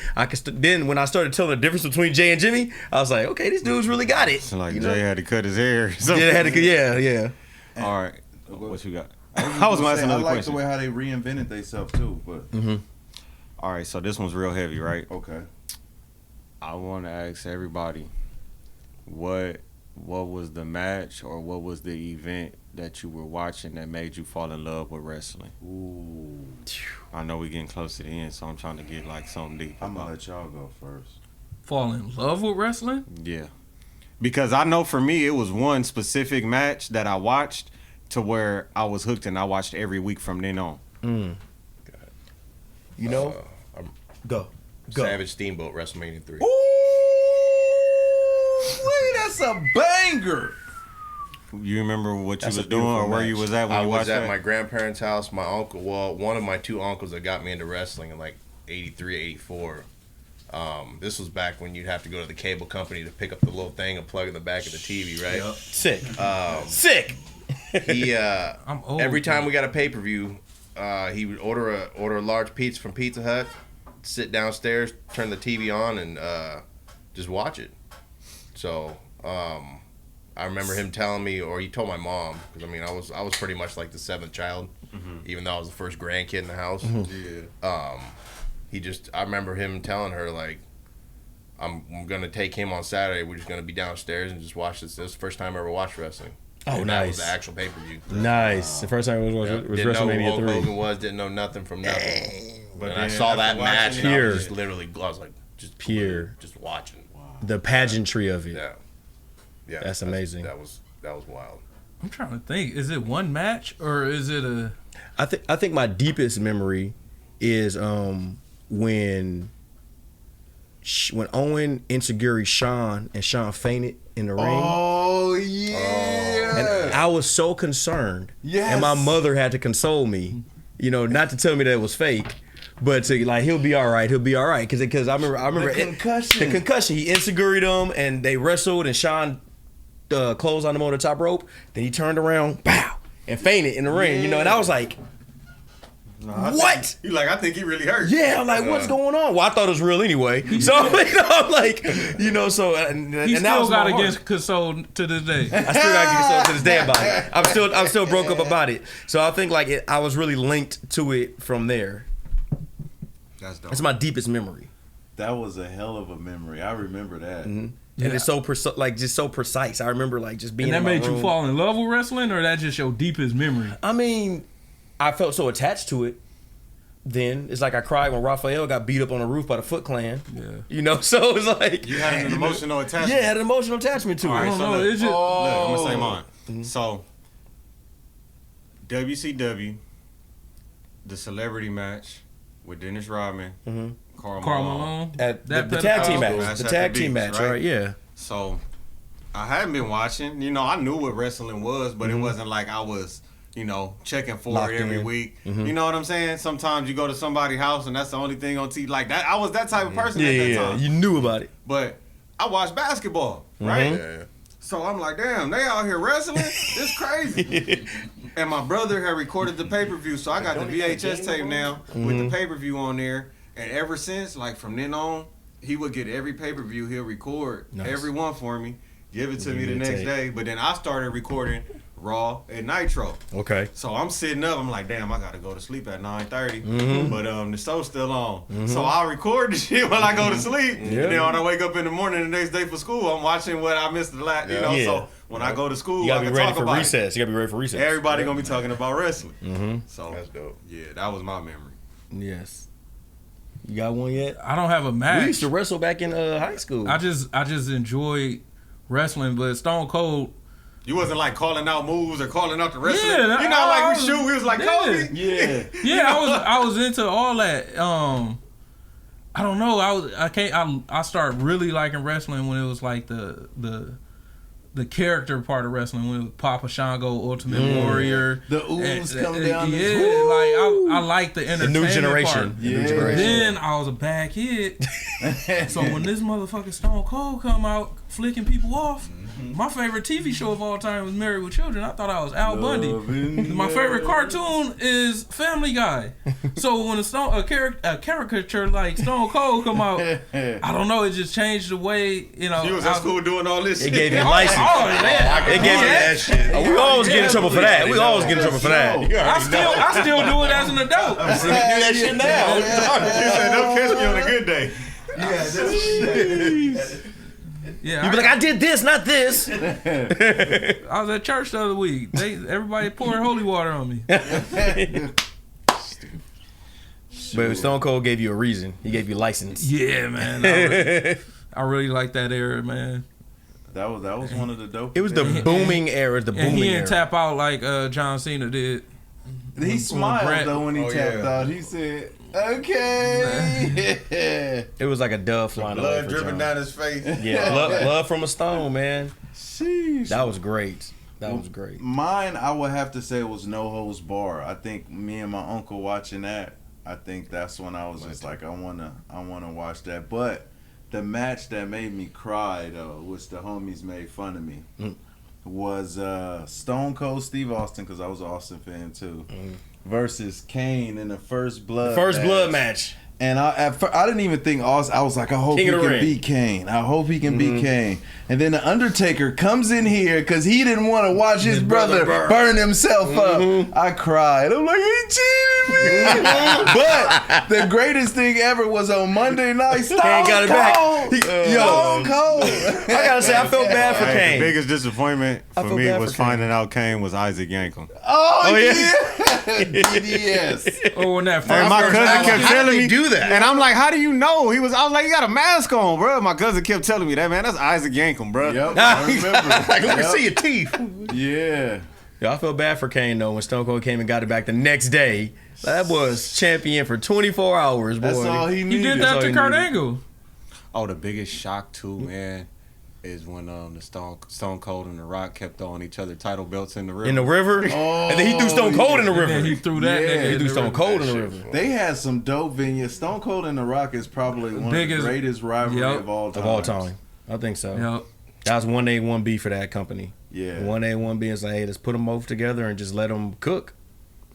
Speaker 4: then when I started telling the difference between Jay and Jimmy, I was like, okay, this dude's really got it.
Speaker 3: So like Jay had to cut his hair.
Speaker 4: Yeah.
Speaker 3: All right, what you got?
Speaker 2: I
Speaker 3: was gonna ask
Speaker 2: I
Speaker 3: another
Speaker 2: like
Speaker 3: question.
Speaker 2: the way how they reinvented themselves too, but
Speaker 3: All right, so this one's real heavy, right?
Speaker 2: okay.
Speaker 3: I want to ask everybody, what was the match or what was the event that you were watching that made you fall in love with wrestling?
Speaker 2: Ooh.
Speaker 3: I know we're getting close to the end, so I'm trying to get like something deep.
Speaker 2: I'm gonna let y'all go first.
Speaker 5: Fall in love with wrestling?
Speaker 3: Yeah, because I know for me it was one specific match that I watched to where I was hooked and I watched every week from then on.
Speaker 4: Go.
Speaker 6: Savage Steamboat WrestleMania 3.
Speaker 2: Wait, that's a banger.
Speaker 3: You remember what you
Speaker 2: That's
Speaker 3: was
Speaker 2: a
Speaker 3: doing or
Speaker 2: beautiful
Speaker 3: where you
Speaker 2: match.
Speaker 3: was at when
Speaker 6: I
Speaker 3: you
Speaker 6: was
Speaker 3: watched
Speaker 6: at
Speaker 3: that?
Speaker 6: my grandparents' house. My uncle, one of my 2 uncles that got me into wrestling in like 83, 84. This was back when you'd have to go to the cable company to pick up the little thing and plug in the back of the TV, right?
Speaker 2: Yep.
Speaker 4: Sick. Sick.
Speaker 6: He
Speaker 5: I'm old.
Speaker 6: every time we got a pay-per-view, he would order a large pizza from Pizza Hut, sit downstairs, turn the TV on, and just watch it. So I remember him telling me, or he told my mom, because I was pretty much like the 7th child, even though I was the first grandkid in the house.
Speaker 2: Yeah.
Speaker 6: I remember him telling her, like, I'm gonna take him on Saturday. We're just gonna be downstairs and just watch this. This is the first time I ever watched wrestling.
Speaker 4: Oh,
Speaker 6: And that was
Speaker 4: nice.
Speaker 6: the actual pay-per-view.
Speaker 4: Nice. The first time it was
Speaker 6: Didn't know who
Speaker 4: WrestleMania
Speaker 6: Hulk
Speaker 4: 3.
Speaker 6: Hogan was. Didn't know nothing from nothing.
Speaker 3: But
Speaker 6: When I
Speaker 3: then
Speaker 6: saw
Speaker 3: after
Speaker 6: that
Speaker 3: watching
Speaker 6: match,
Speaker 3: it,
Speaker 6: and I
Speaker 4: Pure.
Speaker 6: was just literally, I was like, just
Speaker 4: Pure.
Speaker 6: glued, just watching.
Speaker 4: The pageantry of it.
Speaker 6: Yeah,
Speaker 4: That's amazing.
Speaker 6: That was wild.
Speaker 5: I'm trying to think. Is it one match or is it a?
Speaker 4: I think my deepest memory is when Owen insecurity Sean fainted in the ring.
Speaker 2: Oh yeah.
Speaker 4: And I was so concerned.
Speaker 2: Yes.
Speaker 4: And my mother had to console me, not to tell me that it was fake, but to like, he'll be all right. Because I remember
Speaker 2: The concussion.
Speaker 4: the concussion. He insecurity'd him, and they wrestled, and Sean closed on him on the top rope. Then he turned around, pow, and fainted in the ring. And I was like, what?
Speaker 3: You like, I think he really hurt.
Speaker 4: Yeah, I'm like, what's going on? Well, I thought it was real anyway. So, I'm like, so and
Speaker 5: He
Speaker 4: and that
Speaker 5: still
Speaker 4: was
Speaker 5: got
Speaker 4: my
Speaker 5: to
Speaker 4: heart.
Speaker 5: get consoled to this day.
Speaker 4: I still got to get yourself to this day about it. I'm still broke up about it. So I think like I was really linked to it from there.
Speaker 3: That's dope.
Speaker 4: That's my deepest memory.
Speaker 2: That was a hell of a memory. I remember that.
Speaker 4: And it's so just so precise. I remember like just being.
Speaker 5: And that
Speaker 4: in my
Speaker 5: made you
Speaker 4: room.
Speaker 5: fall in love with wrestling, or that just your deepest memory?
Speaker 4: I mean, I felt so attached to it. Then it's like I cried when Raphael got beat up on the roof by the Foot Clan.
Speaker 5: Yeah.
Speaker 4: You know, so it's like
Speaker 3: You had an emotional attachment.
Speaker 4: yeah, I had an emotional attachment to it.
Speaker 3: All right,
Speaker 5: I don't
Speaker 3: so
Speaker 5: know.
Speaker 3: look,
Speaker 5: It's just
Speaker 3: look, I'm gonna say mine.
Speaker 4: Mhm.
Speaker 3: So, WCW, the celebrity match with Dennis Rodman,
Speaker 4: Mhm.
Speaker 3: Karl
Speaker 5: Carl
Speaker 3: Malone.
Speaker 5: Malone.
Speaker 4: At
Speaker 5: That
Speaker 4: the tag team
Speaker 5: Pentecostal
Speaker 4: match, the
Speaker 3: match
Speaker 4: tag
Speaker 3: at the
Speaker 4: team
Speaker 3: beach,
Speaker 4: match,
Speaker 3: right?
Speaker 4: right? Yeah.
Speaker 3: So, I hadn't been watching. You know, I knew what wrestling was, but it wasn't like I was, checking for
Speaker 4: Locked
Speaker 3: it every
Speaker 4: in.
Speaker 3: week. You know what I'm saying? Sometimes you go to somebody's house and that's the only thing on TV. Like that, I was that type of person at that time.
Speaker 4: You knew about it.
Speaker 3: But I watched basketball, right?
Speaker 6: Yeah.
Speaker 3: So I'm like, damn, they out here wrestling? It's crazy. And my brother had recorded the pay-per-view, so I got the VHS tape now with the pay-per-view on there. And ever since, like from then on, he would get every pay-per-view he'll record, every one for me, give it to me the next day. But then I started recording Raw and Nitro.
Speaker 4: Okay.
Speaker 3: So I'm sitting up, I'm like, damn, I gotta go to sleep at 9:30. But the show's still on. So I'll record the shit while I go to sleep. And then when I wake up in the morning the next day for school, I'm watching what I missed the last,
Speaker 4: Yeah.
Speaker 3: so when I go to school,
Speaker 4: You gotta
Speaker 3: I
Speaker 4: be
Speaker 3: can
Speaker 4: ready
Speaker 3: talk
Speaker 4: for
Speaker 3: about
Speaker 4: recess. You gotta be ready for
Speaker 3: it.
Speaker 4: recess.
Speaker 3: Everybody gonna be talking about wrestling. So
Speaker 6: That's dope.
Speaker 3: yeah, that was my memory.
Speaker 4: Yes. You got one yet?
Speaker 5: I don't have a match.
Speaker 4: We used to wrestle back in high school.
Speaker 5: I just enjoy wrestling, but Stone Cold.
Speaker 3: You wasn't like calling out moves or calling out the wrestling.
Speaker 5: Yeah,
Speaker 3: like
Speaker 5: I
Speaker 3: we
Speaker 5: was-
Speaker 3: shoot, we was like Kobe.
Speaker 2: Yeah.
Speaker 5: Yeah, I was into all that. I don't know. I started really liking wrestling when it was like the character part of wrestling, when it was Papa Shango, Ultimate Warrior.
Speaker 2: The ooze come down.
Speaker 5: Yeah,
Speaker 2: this-
Speaker 5: like I like the
Speaker 4: the
Speaker 5: entertainment
Speaker 4: new generation.
Speaker 5: part.
Speaker 4: The new
Speaker 2: Yeah.
Speaker 4: generation.
Speaker 5: Then I was a bad kid. So when this motherfucking Stone Cold come out flicking people off, my favorite TV show of all time was Married with Children. I thought I was Al Bundy. My favorite cartoon is Family Guy. So when a caricature like Stone Cold come out, I don't know, it just changed the way,
Speaker 3: You was at school doing all this
Speaker 4: It
Speaker 3: shit.
Speaker 4: gave you a license.
Speaker 5: Oh, yeah.
Speaker 4: It gave you
Speaker 6: that shit.
Speaker 4: We always get in trouble for that. We always get in trouble for that.
Speaker 5: I still do it as an adult.
Speaker 6: Do that shit now.
Speaker 3: You said, don't catch me on a good day.
Speaker 5: Yeah,
Speaker 4: You be like, I did this, not this.
Speaker 5: I was at church the other week. Everybody poured holy water on me.
Speaker 4: But Stone Cold gave you a reason. He gave you license.
Speaker 5: Yeah, man. I really like that era, man.
Speaker 2: That was one of the dope.
Speaker 4: It was the booming era. The
Speaker 5: And
Speaker 4: booming
Speaker 5: he didn't
Speaker 4: era.
Speaker 5: tap out like John Cena did.
Speaker 2: He smiled
Speaker 5: Brett-
Speaker 2: though when he tapped out. He said, "Okay."
Speaker 4: It was like a dove flying away
Speaker 3: Blood
Speaker 4: for
Speaker 3: dripping
Speaker 4: John.
Speaker 3: down his face.
Speaker 4: Yeah, blood from a stone, man.
Speaker 2: Sheesh.
Speaker 4: That was great. That was great.
Speaker 2: Mine, I would have to say, was No Holds Bar. I think me and my uncle watching that. I think that's when I was just like, I wanna watch that. But the match that made me cry though, which the homies made fun of me, was Stone Cold Steve Austin, because I was an Austin fan too, versus Kane in the First Blood.
Speaker 4: Blood match.
Speaker 2: And I didn't even think Austin. I was like, I hope
Speaker 4: King
Speaker 2: he
Speaker 4: of the
Speaker 2: can
Speaker 4: Ring.
Speaker 2: beat Kane. I hope he can beat Kane. And then the Undertaker comes in here because he didn't want to watch his brother burn himself up. I cried. I'm like, he cheated me. But the greatest thing ever was on Monday night. Stone
Speaker 4: Kane got it back.
Speaker 2: Cold. Stone Cold.
Speaker 4: I gotta say, I felt bad for
Speaker 3: Hey,
Speaker 4: Kane.
Speaker 3: the biggest disappointment
Speaker 4: I
Speaker 3: for
Speaker 4: feel
Speaker 3: me
Speaker 4: bad
Speaker 3: was
Speaker 4: for Kane.
Speaker 3: finding out Kane was Isaac Yankem.
Speaker 2: Oh,
Speaker 4: yeah.
Speaker 2: yeah. Yes.
Speaker 5: Oh, when that
Speaker 3: And
Speaker 5: first
Speaker 3: my cousin
Speaker 6: How
Speaker 3: kept
Speaker 6: did
Speaker 3: telling
Speaker 6: they
Speaker 3: me
Speaker 6: do that?
Speaker 3: and I'm like, how do you know? I was like, you got a mask on, bro. My cousin kept telling me that, man. That's Isaac Yankem, bro.
Speaker 2: Yep. I remember.
Speaker 6: Like, let me see your teeth.
Speaker 2: Yeah.
Speaker 4: Yeah, I felt bad for Kane though when Stone Cold came and got it back the next day. That was champion for 24 hours, boy.
Speaker 2: That's all he
Speaker 5: He
Speaker 2: needed.
Speaker 5: did that
Speaker 4: all
Speaker 5: to
Speaker 4: he
Speaker 5: Kurt
Speaker 4: needed.
Speaker 5: Angle.
Speaker 3: Oh, the biggest shock too, man, is when the Stone Cold and The Rock kept throwing each other title belts in the river.
Speaker 4: In the river, and then he threw Stone Cold in the
Speaker 5: And
Speaker 4: river.
Speaker 5: then he threw that.
Speaker 2: Yeah,
Speaker 5: nigga
Speaker 2: he
Speaker 5: in
Speaker 4: He threw
Speaker 5: the
Speaker 4: Stone
Speaker 5: river.
Speaker 4: Cold in the river.
Speaker 2: They had some dope vignettes. Stone Cold and The Rock is probably one of
Speaker 5: Biggest-
Speaker 2: the greatest rivalry
Speaker 5: Yep.
Speaker 2: of all time.
Speaker 4: Of all time, I think so.
Speaker 5: Yep.
Speaker 4: That was 1A, 1B for that company.
Speaker 2: Yeah.
Speaker 4: 1A, 1B is like, hey, let's put them both together and just let them cook.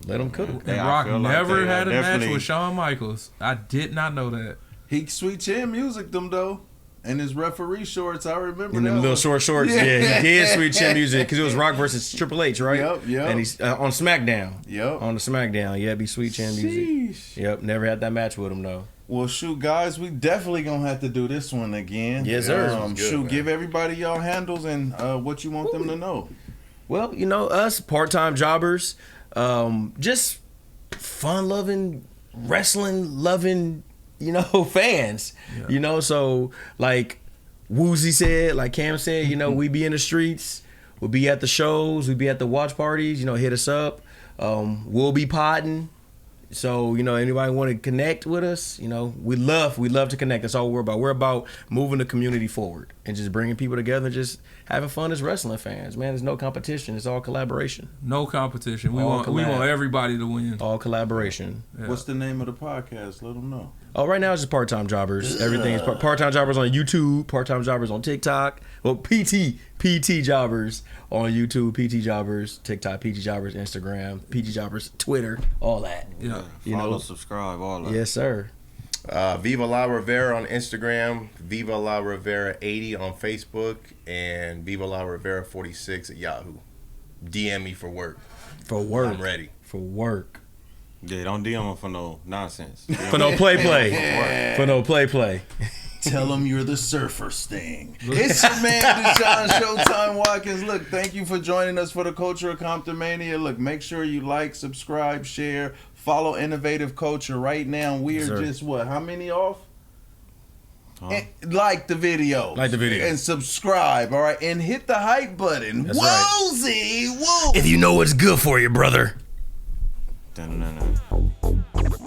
Speaker 4: Let them cook.
Speaker 5: And
Speaker 3: Yeah, I
Speaker 5: Rock
Speaker 3: feel like
Speaker 5: never
Speaker 3: they,
Speaker 5: had a match
Speaker 3: definitely-
Speaker 5: with Shawn Michaels. I did not know that.
Speaker 2: He Sweet Chin music them though. And his referee shorts, I remember.
Speaker 4: In them little shorts. Yeah, he did switch chin music because it was Rock versus Triple H, right?
Speaker 2: Yep.
Speaker 4: And he's on SmackDown.
Speaker 2: Yep.
Speaker 4: On the SmackDown, yeah, be sweet chin music. Yep, never had that match with him though.
Speaker 2: Well, shoot, guys, we definitely gonna have to do this one again.
Speaker 4: Yes, sir.
Speaker 2: Shoot, give everybody y'all handles and what you want them to know.
Speaker 4: Well, us part-time jobbers, just fun-loving, wrestling-loving, fans. Yeah. So like Woozy said, like Cam said, we be in the streets, we'll be at the shows, we be at the watch parties. Hit us up. We'll be podding. So, anybody want to connect with us, we love to connect. That's all we're about. We're about moving the community forward and just bringing people together and just having fun as wrestling fans. Man, there's no competition. It's all collaboration.
Speaker 5: No competition. We want everybody to win.
Speaker 4: All collaboration.
Speaker 2: Yeah. What's the name of the podcast? Let them know.
Speaker 4: Oh, right now it's just Part-Time Jobbers. Everything is Part-Time Jobbers on YouTube, Part-Time Jobbers on TikTok. Well, PT Jobbers on YouTube, PT Jobbers, TikTok, PT Jobbers, Instagram, PT Jobbers, Twitter, all that.
Speaker 5: Yeah.
Speaker 3: Follow, subscribe, all that.
Speaker 4: Yes, sir.
Speaker 6: Viva La Rivera on Instagram, Viva La Rivera 80 on Facebook, and Viva La Rivera 46 at Yahoo. DM me for work. I'm ready.
Speaker 4: For work.
Speaker 3: Yeah, don't DM them for no nonsense.
Speaker 4: For no play. For no play.
Speaker 2: Tell them you're the Surfer Sting. It's your man, Deshaun Showtime Watkins. Look, thank you for joining us for the Culture of Comptonmania. Look, make sure you like, subscribe, share, follow Innovative Culture right now. We are just, how many off? Like the video. And subscribe, all right? And hit the hype button.
Speaker 4: That's
Speaker 2: Woozy! Woo!
Speaker 4: If you know what's good for you, brother.
Speaker 3: Dun-dun-dun-dun.